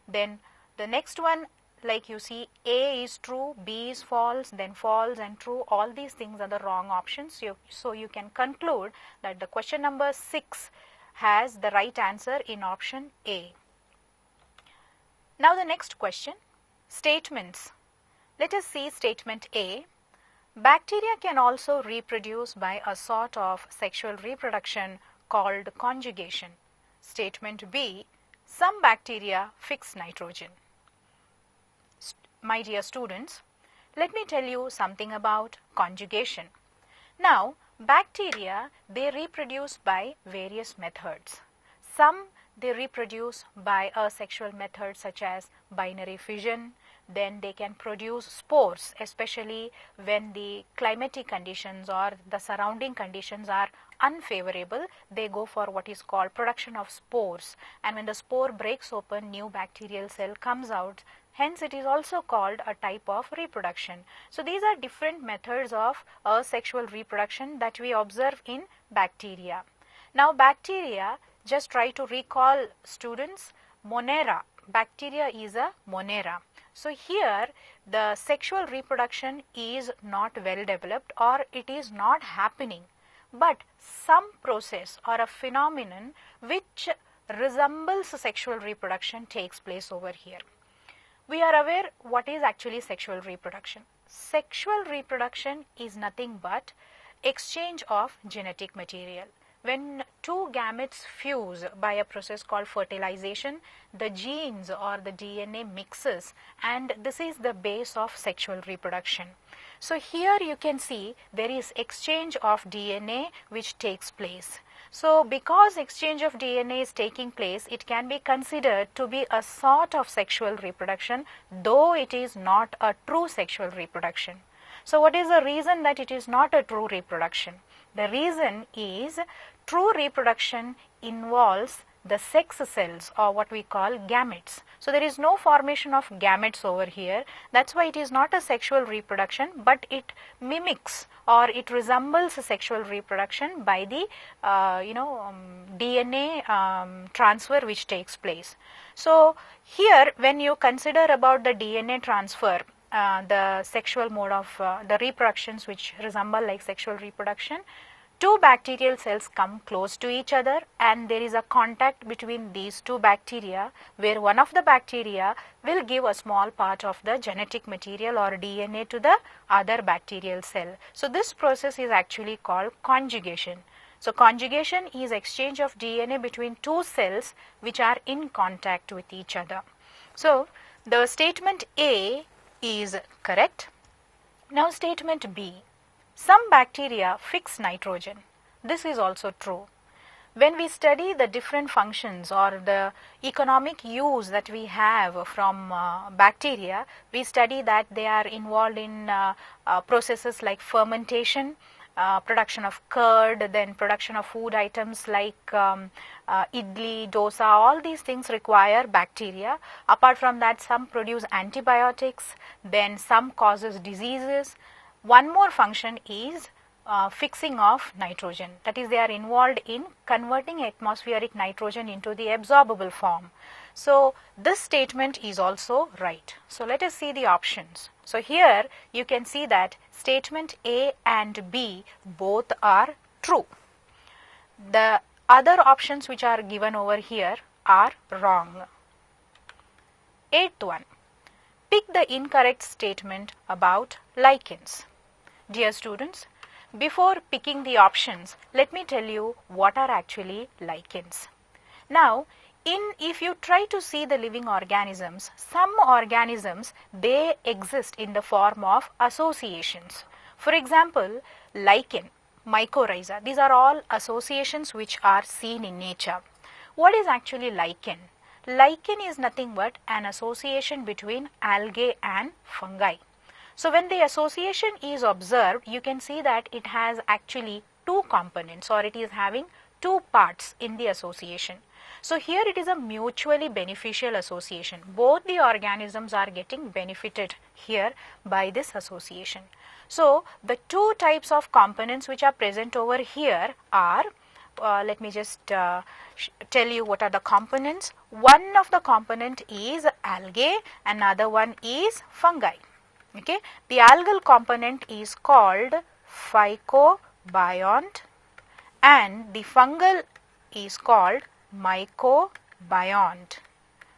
Then the next one, like you see, A is true, B is false, then false and true, all these things are the wrong options. So you can conclude that the question number 6 has the right answer in option A. Now the next question, statements. Let us see statement A. Bacteria can also reproduce by a sort of sexual reproduction called conjugation. Statement B. Some bacteria fix nitrogen. My dear students, let me tell you something about conjugation. Now, bacteria, they reproduce by various methods. Some they reproduce by a sexual method such as binary fission. Then they can produce spores, especially when the climatic conditions or the surrounding conditions are unfavorable. They go for what is called production of spores, and when the spore breaks open, new bacterial cell comes out. Hence it is also called a type of reproduction. So these are different methods of asexual reproduction that we observe in bacteria. Now bacteria, just try to recall, students, Monera. Bacteria is a Monera. So here the sexual reproduction is not well developed, or it is not happening, but some process or a phenomenon which resembles sexual reproduction takes place over here. We are aware what is actually sexual reproduction. Sexual reproduction is nothing but exchange of genetic material. When two gametes fuse by a process called fertilization, the genes or the DNA mixes, and this is the base of sexual reproduction. So here you can see there is exchange of DNA which takes place. So because exchange of DNA is taking place, it can be considered to be a sort of sexual reproduction, though it is not a true sexual reproduction. So what is the reason that it is not a true reproduction? The reason is true reproduction involves the sex cells, or what we call gametes. So there is no formation of gametes over here. That's why it is not a sexual reproduction, but it mimics or it resembles a sexual reproduction by the DNA transfer which takes place. So here when you consider about the DNA transfer, the sexual mode of the reproductions which resemble like sexual reproduction, two bacterial cells come close to each other, and there is a contact between these two bacteria, where one of the bacteria will give a small part of the genetic material or DNA to the other bacterial cell. So this process is actually called conjugation. So conjugation is exchange of DNA between two cells which are in contact with each other. So the statement A is correct. Now statement B. Some bacteria fix nitrogen. This is also true. When we study the different functions or the economic use that we have from bacteria, we study that they are involved in processes like fermentation, production of curd, then production of food items like idli, dosa, all these things require bacteria. Apart from that, some produce antibiotics, then some causes diseases. One more function is fixing of nitrogen, that is they are involved in converting atmospheric nitrogen into the absorbable form. So this statement is also right. So let us see the options. So here you can see that statement A and B both are true. The other options which are given over here are wrong. Eighth one, pick the incorrect statement about lichens. Dear students, before picking the options, let me tell you what are actually lichens. Now, if you try to see the living organisms, some organisms, they exist in the form of associations. For example, lichen, mycorrhiza, these are all associations which are seen in nature. What is actually lichen? Lichen is nothing but an association between algae and fungi. So when the association is observed, you can see that it has actually two components, or it is having two parts in the association. So here it is a mutually beneficial association. Both the organisms are getting benefited here by this association. So the two types of components which are present over here are, let me just tell you what are the components. One of the component is algae, another one is fungi. Okay, the algal component is called phycobiont and the fungal is called mycobiont.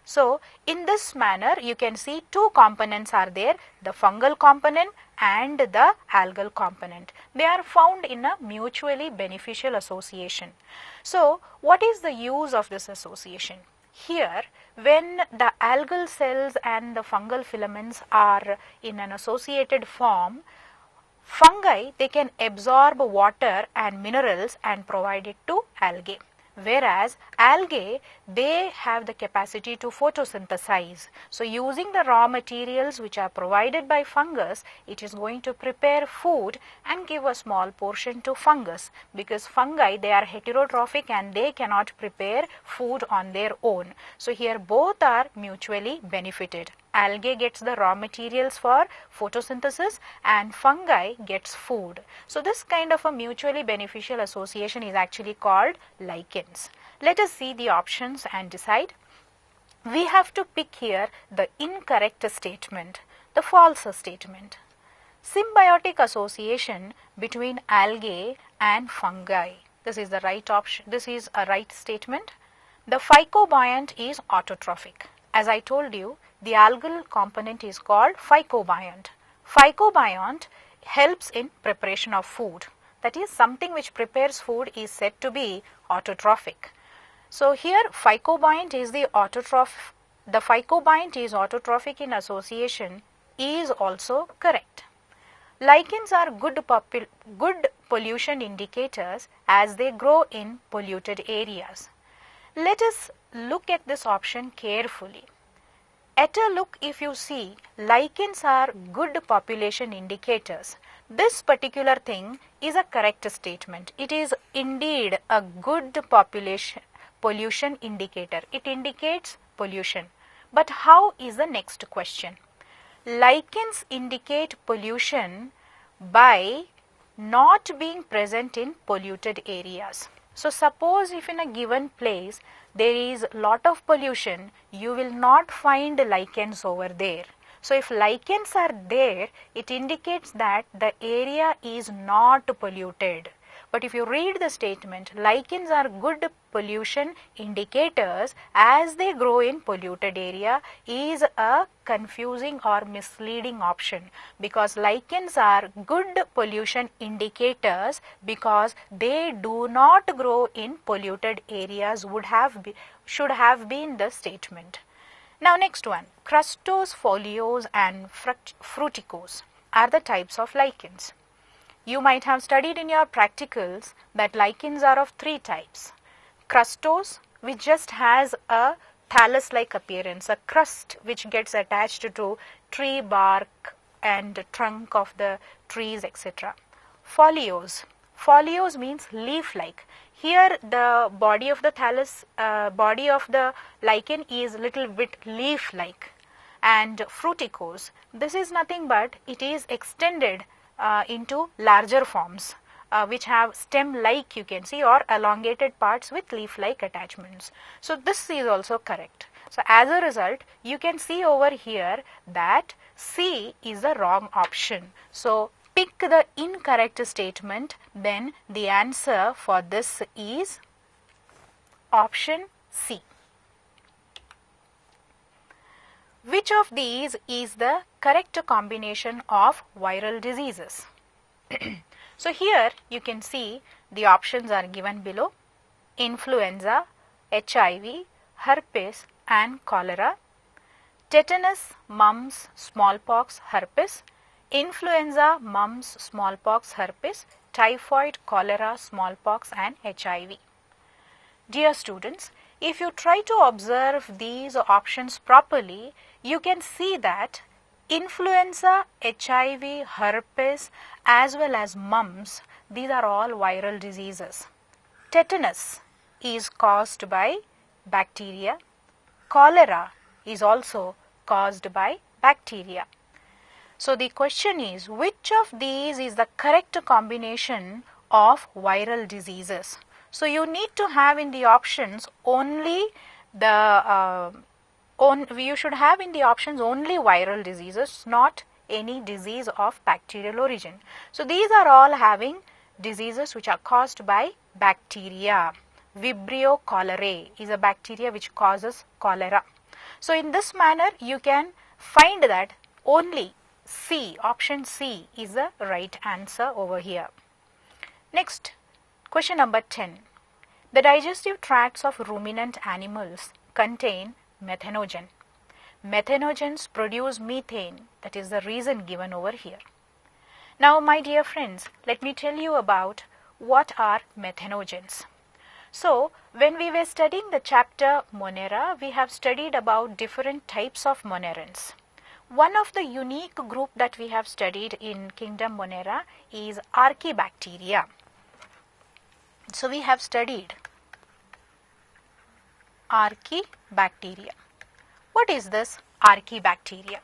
So in this manner you can see two components are there, the fungal component and the algal component. They are found in a mutually beneficial association. So what is the use of this association? Here, when the algal cells and the fungal filaments are in an associated form, fungi, they can absorb water and minerals and provide it to algae. Whereas algae, they have the capacity to photosynthesize. So using the raw materials which are provided by fungus, it is going to prepare food and give a small portion to fungus, because fungi, they are heterotrophic and they cannot prepare food on their own. So here both are mutually benefited. Algae gets the raw materials for photosynthesis and fungi gets food. So this kind of a mutually beneficial association is actually called lichens. Let us see the options and decide. We have to pick here the incorrect statement, the false statement. Symbiotic association between algae and fungi. This is the right option. This is a right statement. The phycobiont is autotrophic. As I told you, the algal component is called phycobiont. Phycobiont helps in preparation of food. That is, something which prepares food is said to be autotrophic. So here phycobiont is the autotroph. The phycobiont is autotrophic in association is also correct. Lichens are good pollution indicators as they grow in polluted areas. Let us look at this option carefully. At a look, if you see, lichens are good population indicators. This particular thing is a correct statement. It is indeed a good pollution indicator. It indicates pollution. But how is the next question? Lichens indicate pollution by not being present in polluted areas. So suppose if in a given place there is lot of pollution, you will not find lichens over there. So if lichens are there, it indicates that the area is not polluted. But if you read the statement, lichens are good pollution indicators as they grow in polluted area, is a confusing or misleading option, because lichens are good pollution indicators because they do not grow in polluted areas should have been the statement. Now next one, crustose, foliose and fruticose are the types of lichens. You might have studied in your practicals that lichens are of three types. Crustose, which just has a thallus-like appearance, a crust which gets attached to tree bark and trunk of the trees, etc. Foliose. Foliose means leaf-like. Here the body of the thallus, body of the lichen is little bit leaf-like. And fruticose, this is nothing but it is extended into larger forms which have stem-like, you can see, or elongated parts with leaf-like attachments. So this is also correct. So as a result, you can see over here that C is the wrong option. So pick the incorrect statement, then the answer for this is option C. Which of these is the correct combination of viral diseases? So here you can see the options are given below: influenza, HIV, herpes and cholera, tetanus, mumps, smallpox, herpes, influenza, mumps, smallpox, herpes, typhoid, cholera, smallpox and HIV. Dear students, if you try to observe these options properly, you can see that Influenza, HIV, herpes as well as mumps, these are all viral diseases. Tetanus is caused by bacteria. Cholera is also caused by bacteria. So the question is, which of these is the correct combination of viral diseases? So you need to have in the options only you should have in the options only viral diseases, not any disease of bacterial origin. So these are all having diseases which are caused by bacteria. Vibrio cholerae is a bacteria which causes cholera. So in this manner you can find that only C, option C is the right answer over here. Next, question number 10. The digestive tracts of ruminant animals contain methanogen. Methanogens produce methane. That is the reason given over here. Now, my dear friends, let me tell you about what are methanogens. So, when we were studying the chapter Monera, we have studied about different types of monerans. One of the unique group that we have studied in kingdom Monera is Archaebacteria. So, we have studied Archaebacteria. What is this Archaebacteria?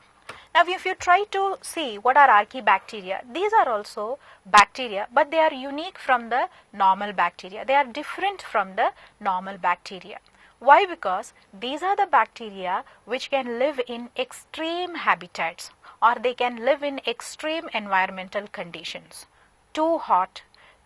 Now, if you try to see what are Archaebacteria, these are also bacteria, but they are unique from the normal bacteria. They are different from the normal bacteria. Why? Because these are the bacteria which can live in extreme habitats, or they can live in extreme environmental conditions. Too hot,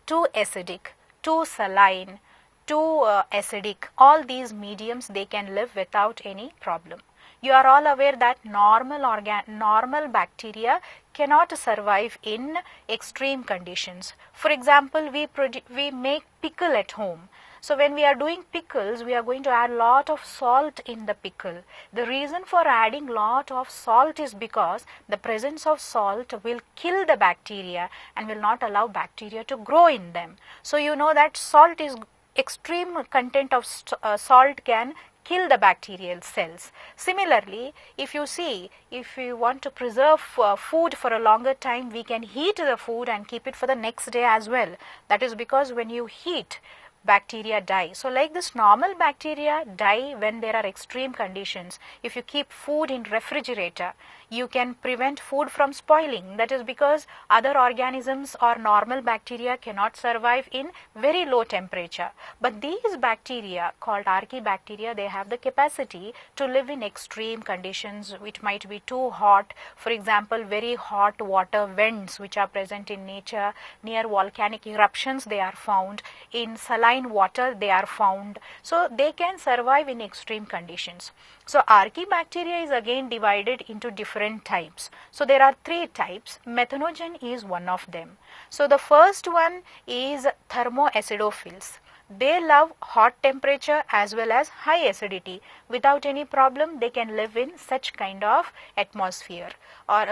too acidic, too saline, too acidic, all these mediums they can live without any problem. You are all aware that normal bacteria cannot survive in extreme conditions. For example, we make pickle at home. So when we are doing pickles, we are going to add lot of salt in the pickle. The reason for adding lot of salt is because the presence of salt will kill the bacteria and will not allow bacteria to grow in them. So you know that salt is extreme content of salt can kill the bacterial cells. Similarly, if you want to preserve food for a longer time, we can heat the food and keep it for the next day as well. That is because when you heat, bacteria die. So like this, normal bacteria die when there are extreme conditions. If you keep food in refrigerator, you can prevent food from spoiling. That is because other organisms or normal bacteria cannot survive in very low temperature. But these bacteria called Archaebacteria, they have the capacity to live in extreme conditions which might be too hot. For example, very hot water vents which are present in nature. Near volcanic eruptions they are found. In saline water they are found. So they can survive in extreme conditions. So Archaebacteria is again divided into different types. So there are three types. Methanogen is one of them. So the first one is thermoacidophils. They love hot temperature as well as high acidity. Without any problem, they can live in such kind of atmosphere or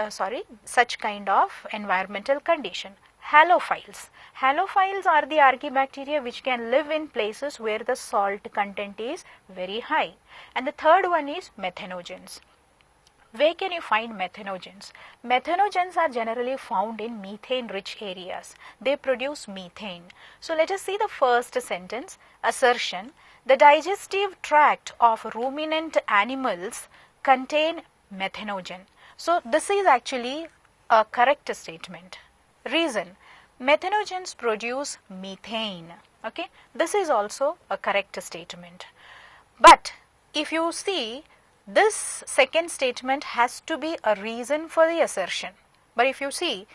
such kind of environmental condition. Halophiles. Halophiles are the Archaebacteria which can live in places where the salt content is very high. And the third one is methanogens. Where can you find methanogens? Methanogens are generally found in methane rich areas. They produce methane. So let us see the first sentence. Assertion: the digestive tract of ruminant animals contain methanogen. So this is actually a correct statement. Reason: methanogens produce methane. Okay, this is also a correct statement. But if you see, this second statement has to be a reason for the assertion. But if you see,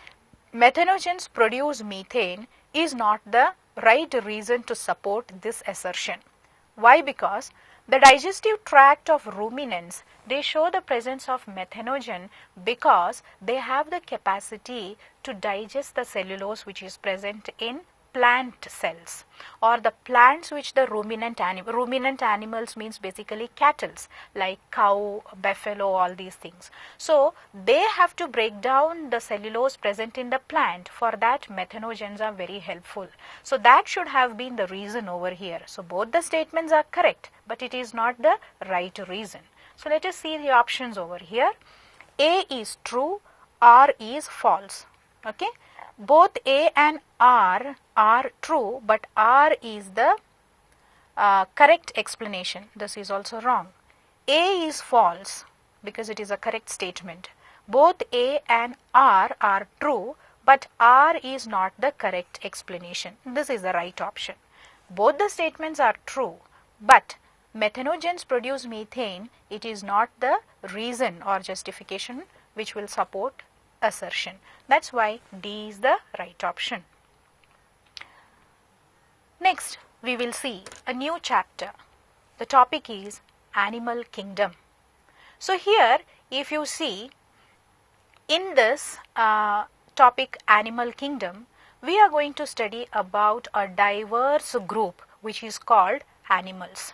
methanogens produce methane is not the right reason to support this assertion. Why? Because the digestive tract of ruminants, they show the presence of methanogen because they have the capacity to digest the cellulose which is present in plant cells, or the plants which the ruminant animals means basically cattle like cow, buffalo, all these things. So they have to break down the cellulose present in the plant. For that, methanogens are very helpful. So that should have been the reason over here. So both the statements are correct, but it is not the right reason. So let us see the options over here. A is true, R is false. Okay, both A and R are true, but R is the correct explanation. This is also wrong. A is false because it is a correct statement. Both A and R are true, but R is not the correct explanation. This is the right option. Both the statements are true, but methanogens produce methane. It is not the reason or justification which will support assertion. That's why D is the right option. Next, we will see a new chapter. The topic is Animal Kingdom. So here, if you see in this topic Animal Kingdom, we are going to study about a diverse group which is called animals.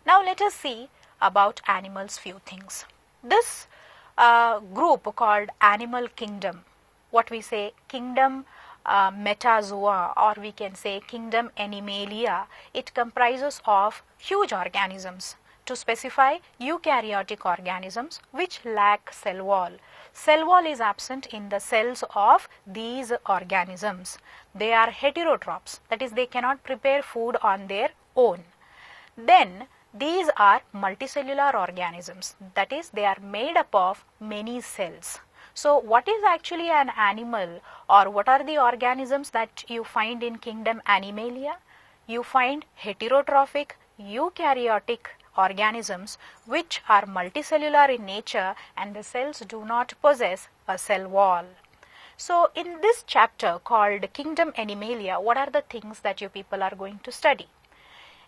Now let us see about animals few things. This group called Animal Kingdom, what we say Kingdom Metazoa, or we can say Kingdom Animalia, it comprises of huge organisms. To specify, eukaryotic organisms which lack cell wall. Cell wall is absent in the cells of these organisms. They are heterotrophs, that is, they cannot prepare food on their own. Then these are multicellular organisms, that is, they are made up of many cells. So what is actually an animal, or what are the organisms that you find in Kingdom Animalia? You find heterotrophic eukaryotic organisms which are multicellular in nature, and the cells do not possess a cell wall. So in this chapter called Kingdom Animalia, what are the things that you people are going to study?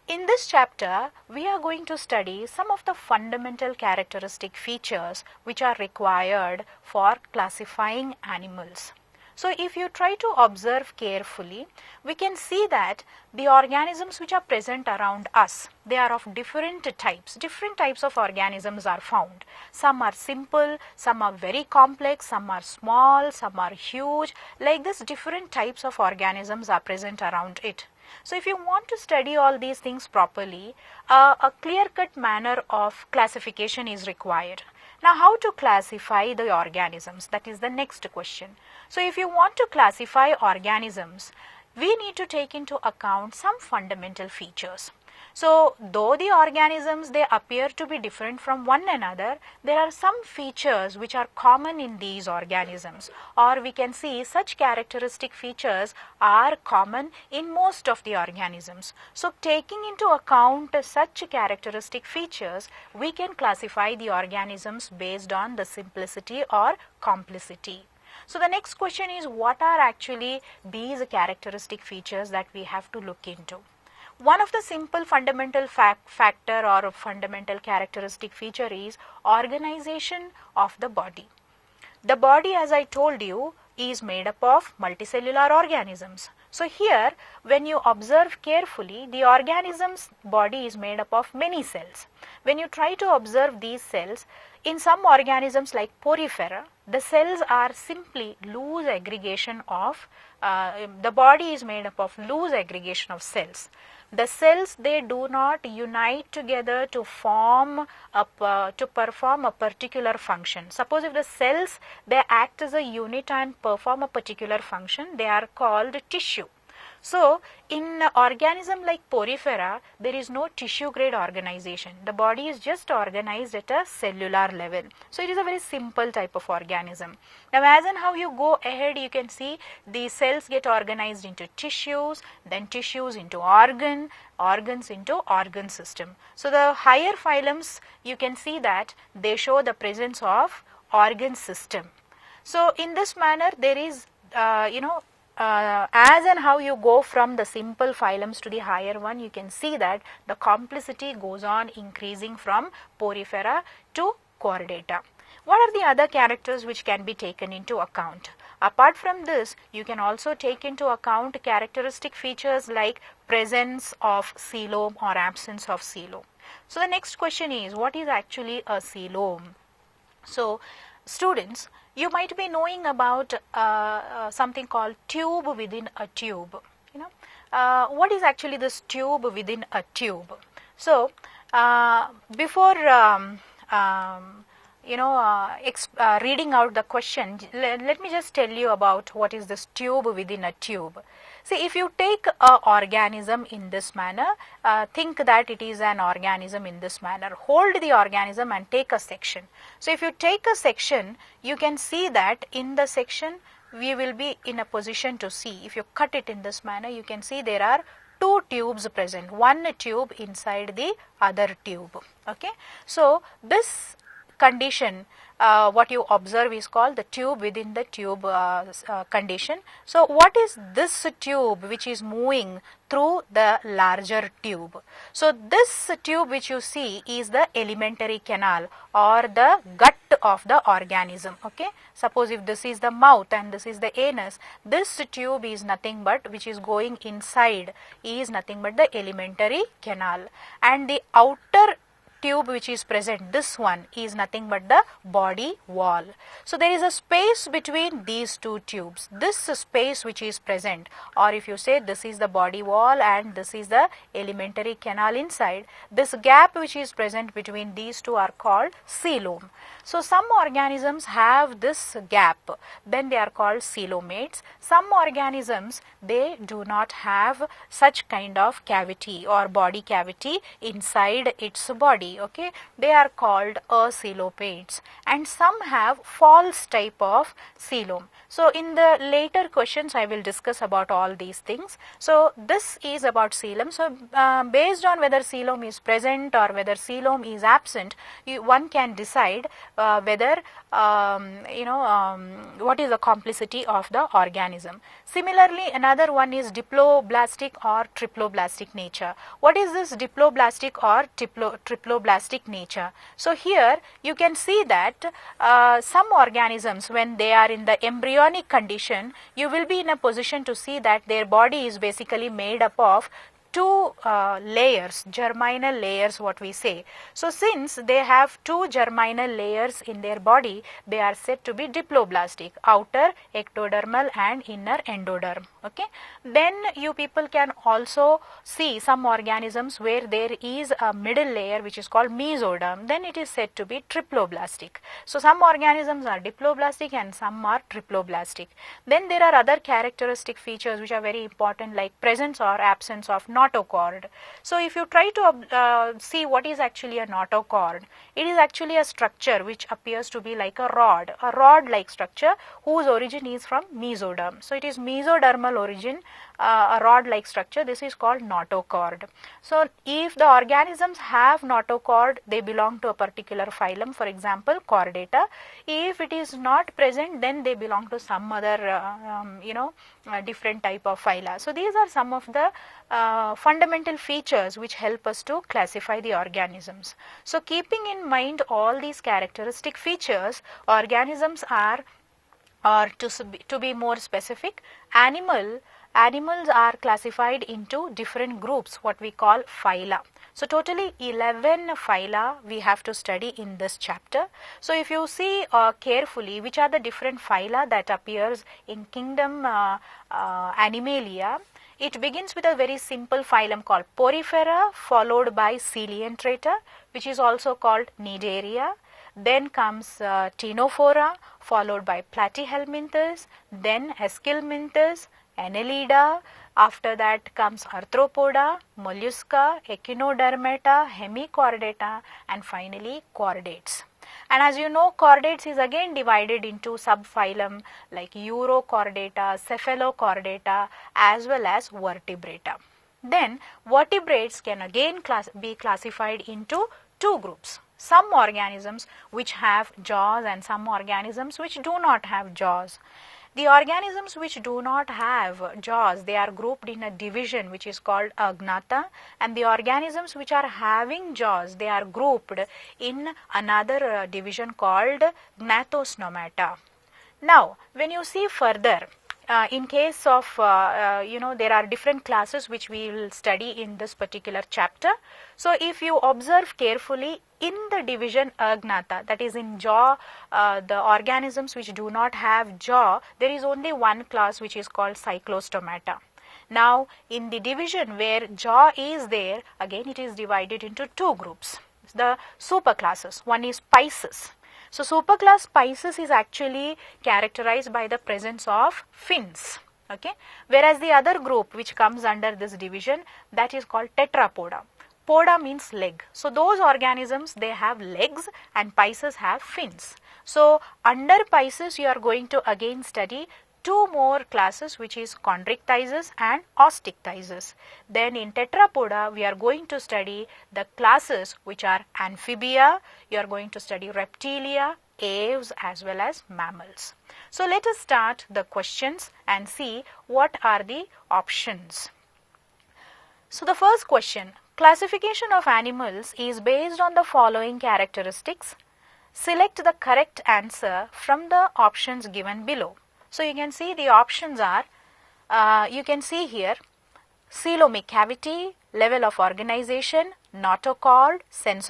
In this chapter, we are going to study some of the fundamental characteristic features which are required for classifying animals. So if you try to observe carefully, we can see that the organisms which are present around us, they are of different types. Different types of organisms are found. Some are simple, some are very complex, some are small, some are huge. Like this, different types of organisms are present around it. So if you want to study all these things properly, a clear-cut manner of classification is required. Now, how to classify the organisms? That is the next question. So if you want to classify organisms, we need to take into account some fundamental features. So though the organisms, they appear to be different from one another, there are some features which are common in these organisms, or we can see such characteristic features are common in most of the organisms. So taking into account such characteristic features, we can classify the organisms based on the simplicity or complicity. So the next question is, what are actually these characteristic features that we have to look into? One of the simple fundamental factor or fundamental characteristic feature is organization of the body. The body, as I told you, is made up of multicellular organisms. So here, when you observe carefully, the organism's body is made up of many cells. When you try to observe these cells, in some organisms like Porifera, the cells are simply loose aggregation of, the body is made up of loose aggregation of cells. The cells, they do not unite together to perform a particular function. Suppose if the cells, they act as a unit and perform a particular function, they are called tissue. So in organism like Porifera, there is no tissue grade organization. The body is just organized at a cellular level. So it is a very simple type of organism. Now as and how you go ahead, you can see the cells get organized into tissues, then tissues into organs into organ system. So the higher phylums, you can see that they show the presence of organ system. So in this manner, there is as and how you go from the simple phylums to the higher one, you can see that the complicity goes on increasing from Porifera to Chordata. What are the other characters which can be taken into account? Apart from this, you can also take into account characteristic features like presence of coelom or absence of coelom. So the next question is, what is actually a coelom? So students, you might be knowing about something called tube within a tube. What is actually this tube within a tube? So before reading out the question, let me just tell you about what is this tube within a tube. See, if you take a organism in this manner, think that it is an organism in this manner. Hold the organism and take a section. So, if you take a section, you can see that in the section we will be in a position to see. If you cut it in this manner, you can see there are two tubes present, one tube inside the other tube. Okay. So, this condition what you observe is called the tube within the tube condition. So, what is this tube which is moving through the larger tube? So, this tube which you see is the alimentary canal or the gut of the organism. Okay. Suppose if this is the mouth and this is the anus, this tube is nothing but, which is going inside, is nothing but the alimentary canal, and the outer tube which is present, this one, is nothing but the body wall. So, there is a space between these two tubes. This space which is present, or if you say this is the body wall and this is the alimentary canal inside, this gap which is present between these two are called coelom. So, some organisms have this gap, then they are called coelomates. Some organisms, they do not have such kind of cavity or body cavity inside its body. Okay, they are called acoelomates, and some have false type of coelom. So, in the later questions I will discuss about all these things. So, this is about coelom. So, based on whether coelom is present or whether coelom is absent, one can decide whether what is the complexity of the organism. Similarly, another one is diploblastic or triploblastic nature. What is this diploblastic or triploblastic nature? So, here you can see that some organisms, when they are in the embryonic condition, you will be in a position to see that their body is basically made up of two layers, germinal layers what we say. So, since they have two germinal layers in their body, they are said to be diploblastic, outer ectodermal and inner endoderm. Okay. Then you people can also see some organisms where there is a middle layer which is called mesoderm, then it is said to be triploblastic. So, some organisms are diploblastic and some are triploblastic. Then there are other characteristic features which are very important, like presence or absence of notochord. So, if you try to see what is actually a notochord, it is actually a structure which appears to be like a rod like structure whose origin is from mesoderm. So, it is mesodermal origin, a rod like structure, this is called notochord. So, if the organisms have notochord, they belong to a particular phylum, for example chordata. If it is not present, then they belong to some other different type of phyla. So, these are some of the fundamental features which help us to classify the organisms. So, keeping in mind all these characteristic features, organisms are, or to be more specific, animals are classified into different groups, what we call phyla. So, totally 11 phyla we have to study in this chapter. So, if you see carefully which are the different phyla that appears in kingdom Animalia, it begins with a very simple phylum called Porifera, followed by Coelenterata, which is also called Cnidaria. Then comes Ctenophora, followed by Platyhelminthes, then Aschelminthes, Annelida. After that comes Arthropoda, Mollusca, Echinodermata, Hemichordata, and finally chordates. And as you know, chordates is again divided into subphylum like Urochordata, Cephalochordata, as well as vertebrata. Then vertebrates can again be classified into two groups. Some organisms which have jaws and some organisms which do not have jaws. The organisms which do not have jaws, they are grouped in a division which is called agnatha, and the organisms which are having jaws, they are grouped in another division called gnathostomata. Now, when you see further, in case of there are different classes which we will study in this particular chapter. So, if you observe carefully in the division agnatha, that is in jaw, the organisms which do not have jaw, there is only one class which is called cyclostomata. Now, in the division where jaw is there, again it is divided into two groups, the superclasses. One is Pisces. So superclass Pisces is actually characterized by the presence of fins. Okay, whereas the other group which comes under this division, that is called tetrapoda. Poda means leg. So those organisms, they have legs, and Pisces have fins. So under Pisces you are going to again study two more classes, which is chondrichthysis and osteichthysis. Then in tetrapoda we are going to study the classes which are amphibia, you are going to study reptilia, aves as well as mammals. So let us start the questions and see what are the options. So the first question, classification of animals is based on the following characteristics. Select the correct answer from the options given below. So you can see the options are, you can see here, coelomic cavity, level of organization, notochord, sense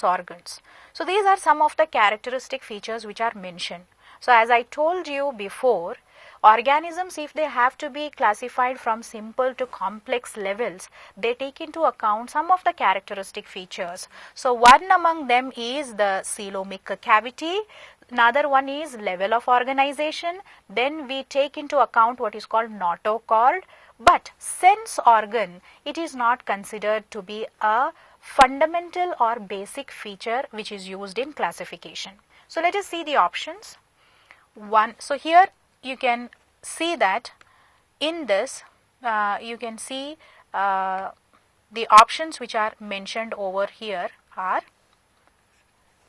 organs. So these are some of the characteristic features which are mentioned. So as I told you before, organisms, if they have to be classified from simple to complex levels, they take into account some of the characteristic features. So one among them is the coelomic cavity, another one is level of organization, then we take into account what is called notochord, but sense organ, it is not considered to be a fundamental or basic feature which is used in classification. So let us see the options. One, so here you can see that in this you can see the options which are mentioned over here are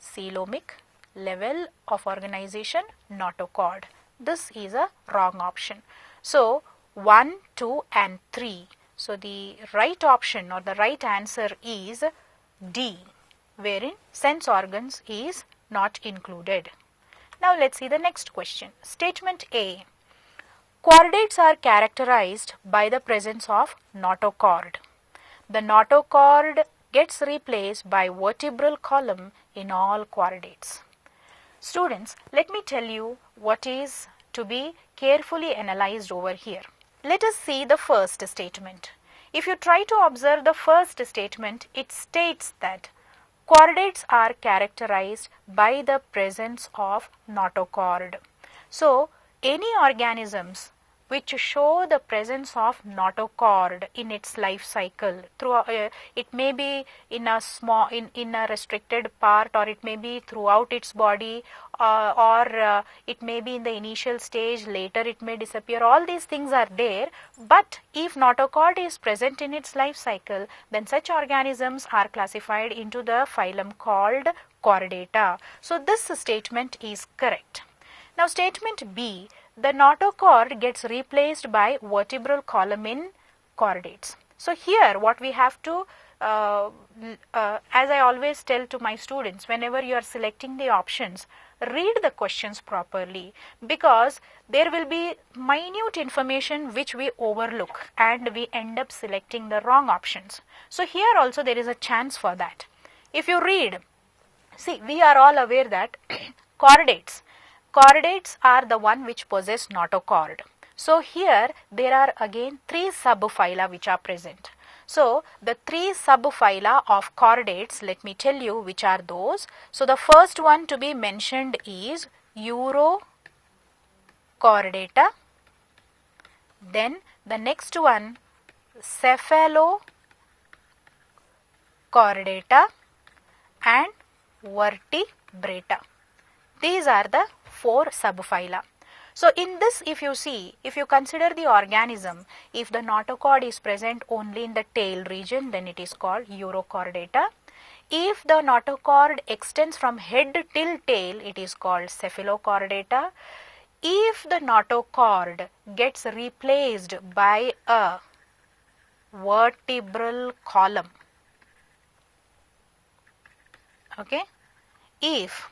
coelomic, level of organization, notochord. This is a wrong option. So 1, 2 and 3. So the right option or the right answer is D, wherein sense organs is not included. Now let's see the next question. Statement A. Chordates are characterized by the presence of notochord. The notochord gets replaced by vertebral column in all chordates. Students, let me tell you what is to be carefully analyzed over here. Let us see the first statement. If you try to observe the first statement, it states that chordates are characterized by the presence of notochord. So, any organisms which show the presence of notochord in its life cycle, through it may be in a small in a restricted part, or it may be throughout its body, or it may be in the initial stage, later it may disappear. All these things are there, but if notochord is present in its life cycle, then such organisms are classified into the phylum called Chordata. So this statement is correct. Now statement B, the notochord gets replaced by vertebral column in chordates. So here what we have to, as I always tell to my students, whenever you are selecting the options, read the questions properly, because there will be minute information which we overlook and we end up selecting the wrong options. So here also there is a chance for that. If you read, see, we are all aware that chordates are the one which possess notochord. So here there are again 3 subphyla which are present. So the 3 subphyla of chordates, let me tell you which are those. So the first one to be mentioned is Urochordata. Then the next one, Cephalochordata and Vertebrata. These are the 4 subphyla. So in this, if you see, if you consider the organism, if the notochord is present only in the tail region, then it is called Urochordata. If the notochord extends from head till tail, it is called Cephalochordata. If the notochord gets replaced by a vertebral column, okay, if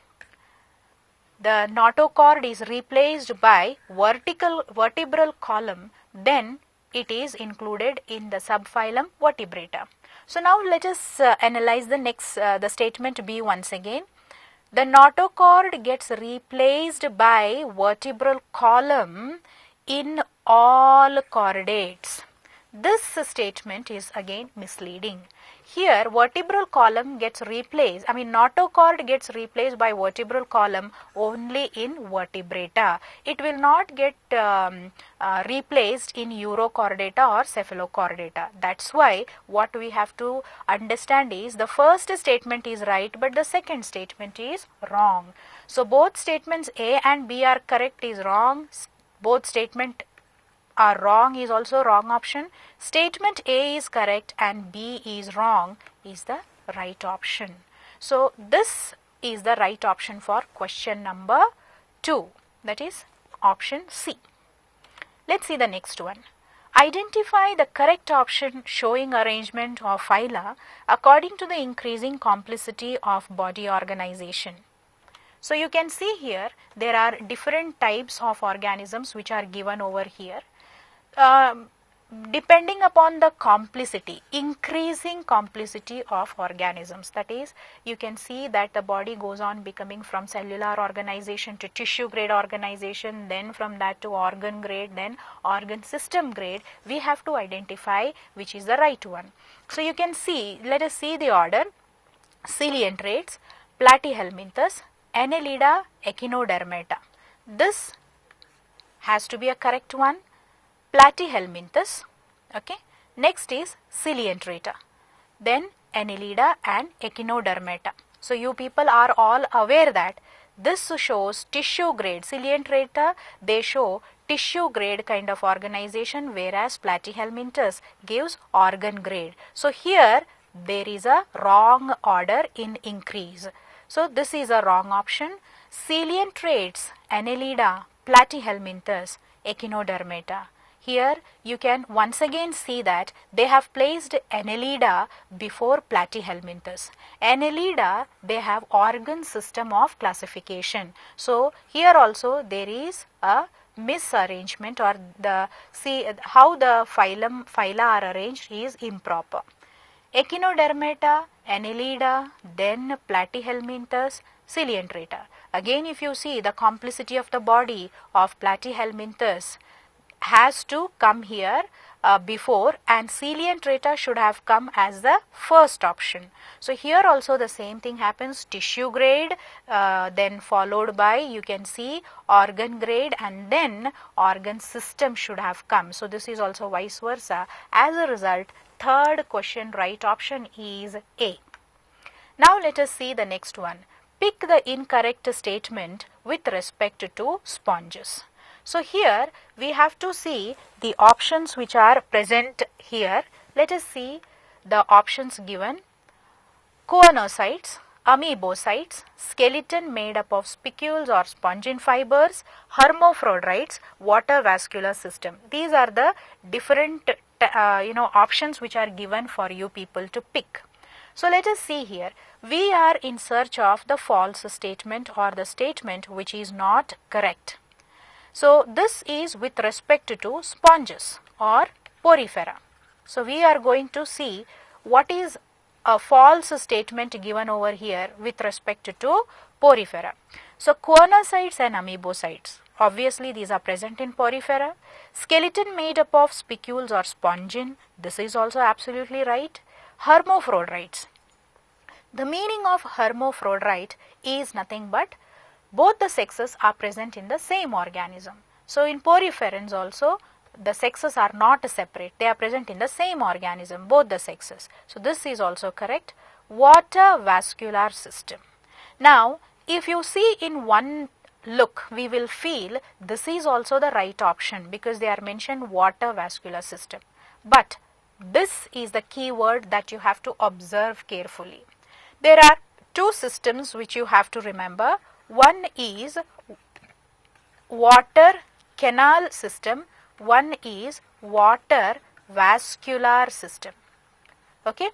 the notochord is replaced by vertebral column, then it is included in the subphylum Vertebrata. So now let us analyze the next the statement B once again. The notochord gets replaced by vertebral column in all chordates. This statement is again misleading. Here vertebral column gets replaced, notochord gets replaced by vertebral column only in vertebrata. It will not get replaced in urochordata or cephalochordata. That's why what we have to understand is the first statement is right but the second statement is wrong. So both statements A and B are correct is wrong. Both statement are wrong is also wrong option. Statement A is correct and B is wrong is the right option. So this is the right option for question number 2, that is option C. Let's see the next one. Identify the correct option showing arrangement of phyla according to the increasing complexity of body organization. So you can see here there are different types of organisms which are given over here. Depending upon the complexity, increasing complexity of organisms, that is you can see that the body goes on becoming from cellular organization to tissue grade organization, then from that to organ grade, then organ system grade. We have to identify which is the right one. So you can see, let us see the order: Coelentrates, Platyhelminthes, Annelida, Echinodermata. This has to be a correct one. Platyhelminthes, okay. Next is Coelentrata, then Annelida and Echinodermata. So you people are all aware that this shows tissue grade. Coelentrata, they show tissue grade kind of organization, whereas Platyhelminthes gives organ grade. So here there is a wrong order in increase. So this is a wrong option. Coelentrates, Annelida, Platyhelminthes, Echinodermata. Here you can once again see that they have placed Annelida before Platyhelminthes. Annelida, they have organ system of classification. So here also there is a misarrangement, or the see how the phyla are arranged is improper. Echinodermata, Annelida, then Platyhelminthes, Coelentrata. Again if you see the complexity of the body of Platyhelminthes has to come here before, and Coelentrata should have come as the first option. So here also the same thing happens, tissue grade, then followed by you can see organ grade, and then organ system should have come. So this is also vice versa. As a result, third question right option is A. Now let us see the next one. Pick the incorrect statement with respect to sponges. So here we have to see the options which are present here. Let us see the options given: Choanocytes, amoebocytes, skeleton made up of spicules or spongin fibers, hermaphrodites, water vascular system. These are the different options which are given for you people to pick. So let us see here. We are in search of the false statement, or the statement which is not correct. So this is with respect to sponges or porifera. So we are going to see what is a false statement given over here with respect to porifera. So choanocytes and amoebocytes, obviously these are present in porifera. Skeleton made up of spicules or spongin, this is also absolutely right. Hermaphrodites. The meaning of hermaphrodite is nothing but both the sexes are present in the same organism. So in poriferans also the sexes are not separate, they are present in the same organism, both the sexes. So this is also correct. Water vascular system. Now if you see in one look, we will feel this is also the right option because they are mentioned water vascular system. But this is the key word that you have to observe carefully. There are two systems which you have to remember. One is water canal system, one is water vascular system. Okay.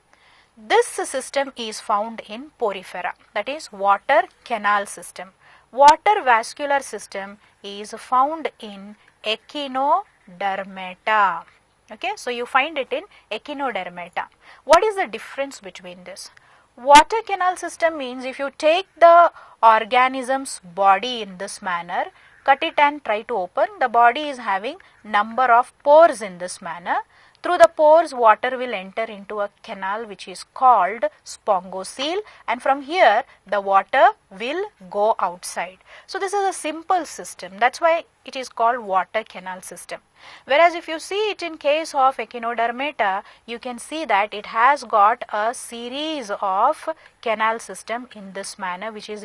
This system is found in porifera, that is water canal system. Water vascular system is found in Echinodermata. Okay, so you find it in Echinodermata. What is the difference between this? Water canal system means if you take the organism's body in this manner, cut it and try to open, the body is having number of pores in this manner. Through the pores, water will enter into a canal which is called sphingosele, and from here the water will go outside. So this is a simple system. That's why it is called water canal system. Whereas if you see it in case of Echinodermata, you can see that it has got a series of canal system in this manner, which is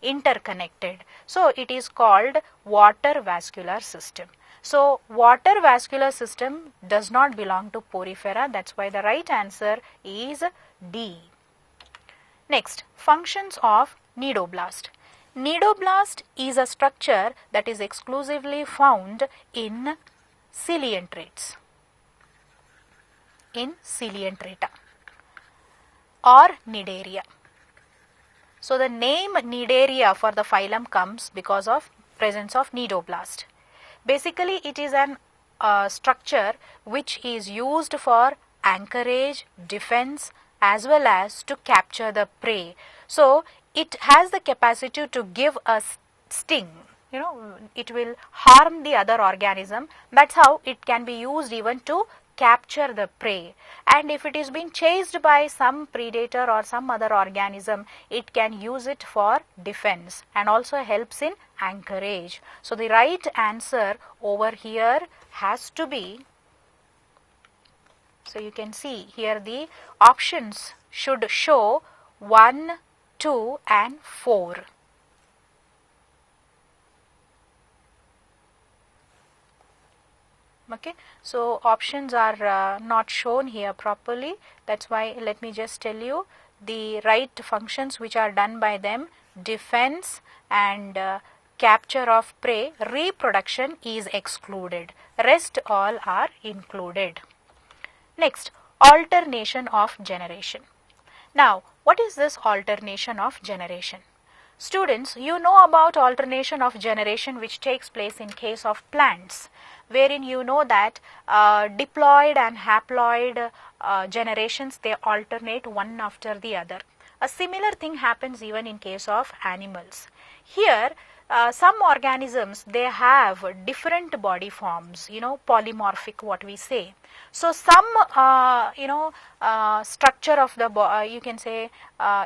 interconnected. So it is called water vascular system. So water vascular system does not belong to Porifera. That's why the right answer is D. Next, functions of cnidoblast. Cnidoblast is a structure that is exclusively found in Coelentrates, in Coelentrata or Cnidaria. So the name Cnidaria for the phylum comes because of presence of cnidoblast. Basically, it is an structure which is used for anchorage, defense, as well as to capture the prey. So it has the capacity to give a sting. It will harm the other organism. That's how it can be used even to capture the prey. And if it is being chased by some predator or some other organism, it can use it for defense and also helps in anchorage. So the right answer over here has to be, so you can see here the options should show 1, 2 and 4. Okay, so options are not shown here properly. That's why let me just tell you the right functions which are done by them: defense and capture of prey. Reproduction is excluded, rest all are included. Next, alternation of generation. Now, what is this alternation of generation? Students, you know about alternation of generation which takes place in case of plants, wherein you know that diploid and haploid generations, they alternate one after the other. A similar thing happens even in case of animals. Here some organisms, they have different body forms, polymorphic what we say. So some structure of the you can say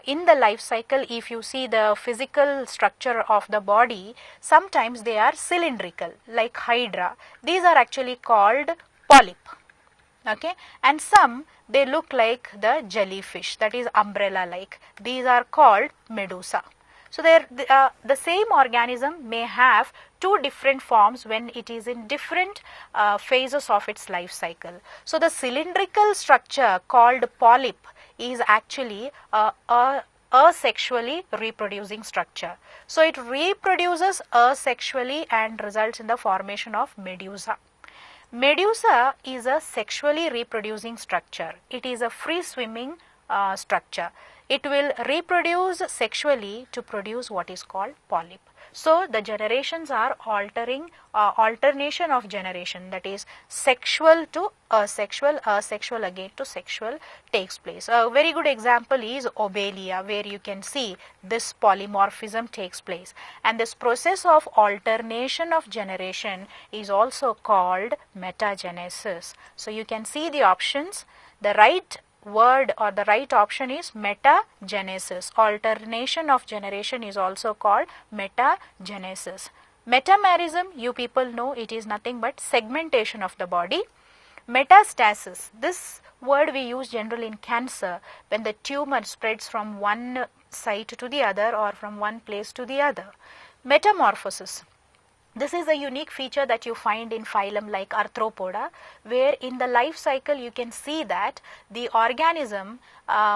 in the life cycle, if you see the physical structure of the body, sometimes they are cylindrical like hydra. These are actually called polyp. Okay, and some they look like the jellyfish, that is umbrella like. These are called medusa. So the same organism may have two different forms when it is in different phases of its life cycle. So the cylindrical structure called polyp is actually a asexually reproducing structure. So it reproduces asexually and results in the formation of medusa. Medusa is a sexually reproducing structure. It is a free swimming structure. It will reproduce sexually to produce what is called polyp. So the generations are alternation of generation, that is sexual to asexual, asexual again to sexual takes place. A very good example is Obelia, where you can see this polymorphism takes place, and this process of alternation of generation is also called metagenesis. So you can see the options. The right word or the right option is metagenesis. Alternation of generation is also called metagenesis. Metamerism, you people know, it is nothing but segmentation of the body. Metastasis, this word we use generally in cancer when the tumor spreads from one site to the other or from one place to the other. Metamorphosis, this is a unique feature that you find in phylum like Arthropoda, where in the life cycle you can see that the organism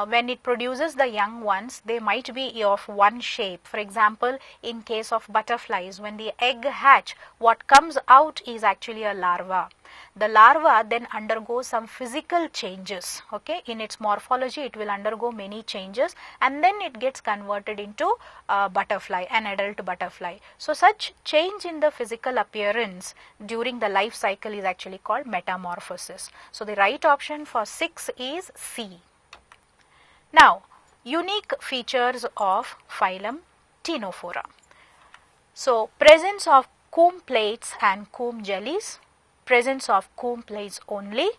when it produces the young ones, they might be of one shape. For example, in case of butterflies, when the egg hatch, what comes out is actually a larva. The larva then undergoes some physical changes, okay, in its morphology it will undergo many changes, and then it gets converted into a butterfly, an adult butterfly. So such change in the physical appearance during the life cycle is actually called metamorphosis. So the right option for 6 is C. Now, unique features of phylum Ctenophora. So presence of comb plates and comb jellies, presence of comb plates only,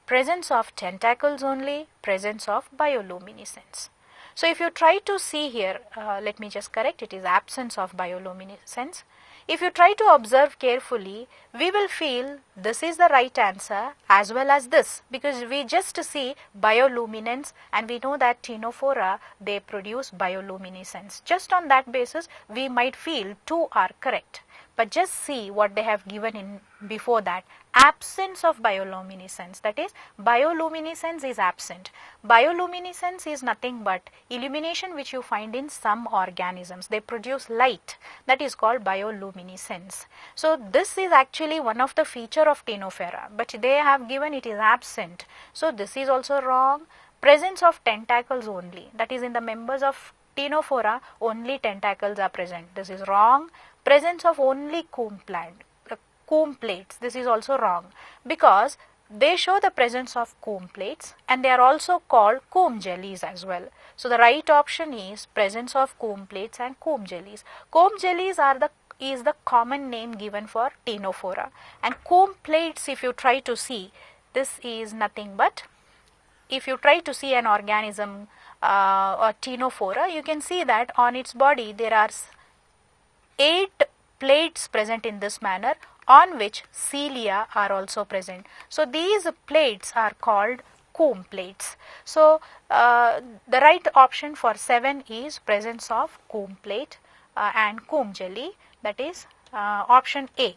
presence of tentacles only, presence of bioluminescence. So if you try to see here, let me just correct, it is absence of bioluminescence. If you try to observe carefully, we will feel this is the right answer as well as this, because we just see bioluminescence and we know that Ctenophora, they produce bioluminescence. Just on that basis, we might feel two are correct. But just see what they have given in before that, absence of bioluminescence, that is bioluminescence is absent. Bioluminescence is nothing but illumination which you find in some organisms. They produce light, that is called bioluminescence. So this is actually one of the feature of Ctenophora, but they have given it is absent. So this is also wrong. Presence of tentacles only, that is in the members of Ctenophora only tentacles are present. This is wrong. Presence of only comb plates, this is also wrong, because they show the presence of comb plates and they are also called comb jellies as well. So the right option is presence of comb plates and comb jellies. Comb jellies is the common name given for Ctenophora, and comb plates, if you try to see, this is nothing but, if you try to see an organism or Ctenophora, you can see that on its body there are 8 plates present in this manner, on which cilia are also present. So these plates are called comb plates. So the right option for 7 is presence of comb plate and comb jelly, that is option A.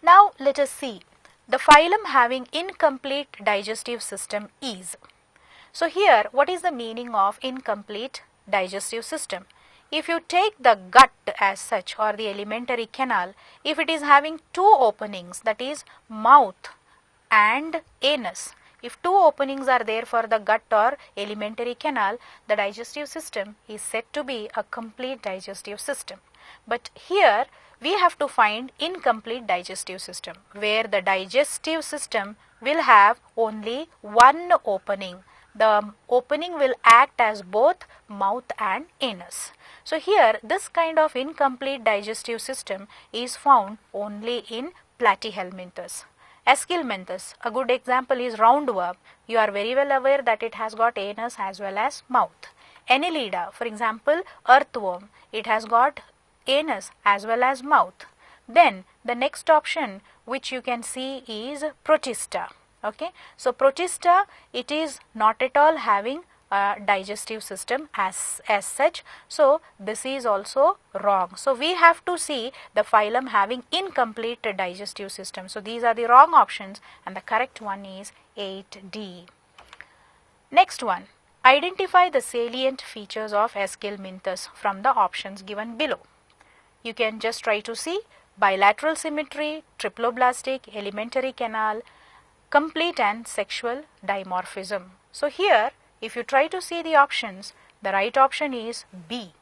Now let us see the phylum having incomplete digestive system is. So here, what is the meaning of incomplete digestive system? If you take the gut as such, or the alimentary canal, if it is having 2 openings, that is mouth and anus, if 2 openings are there for the gut or alimentary canal, the digestive system is said to be a complete digestive system. But here we have to find incomplete digestive system, where the digestive system will have only 1 opening. The opening will act as both mouth and anus. So here this kind of incomplete digestive system is found only in Platyhelminthes. Aschelminthes, a good example is roundworm. You are very well aware that it has got anus as well as mouth. Annelida, for example, earthworm, it has got anus as well as mouth. Then the next option which you can see is Protista. Okay, so Protista, it is not at all having a digestive system as such. So this is also wrong. So we have to see the phylum having incomplete digestive system. So these are the wrong options, and the correct one is 8D. Next one, identify the salient features of Aschelminthes from the options given below. You can just try to see bilateral symmetry, triploblastic, alimentary canal, complete and sexual dimorphism. So here, if you try to see the options, the right option is B.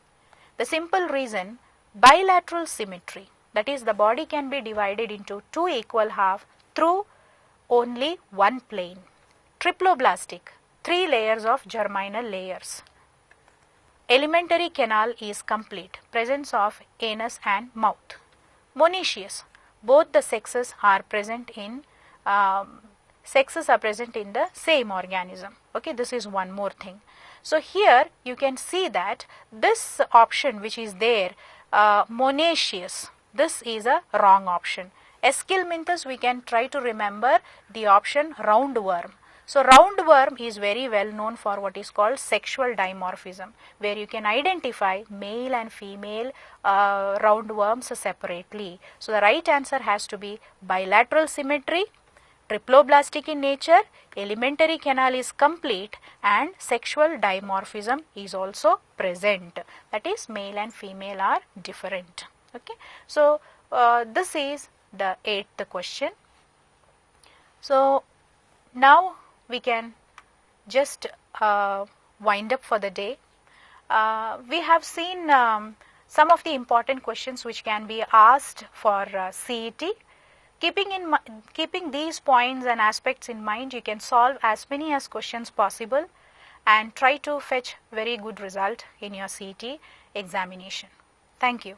The simple reason, bilateral symmetry, that is the body can be divided into 2 equal halves through only 1 plane. Triploblastic, 3 layers of germinal layers. Alimentary canal is complete, presence of anus and mouth. Monoecious, both the sexes are present in the same organism. Okay, this is one more thing. So here you can see that this option which is there, monoecious, this is a wrong option. Aschelminthes, we can try to remember the option roundworm. So roundworm is very well known for what is called sexual dimorphism, where you can identify male and female roundworms separately. So the right answer has to be bilateral symmetry, triploblastic in nature, alimentary canal is complete, and sexual dimorphism is also present. That is, male and female are different. Okay. So this is the 8th question. So now we can just wind up for the day. We have seen some of the important questions which can be asked for CET. Keeping these points and aspects in mind, you can solve as many as questions possible and try to fetch very good result in your CET examination. Thank you.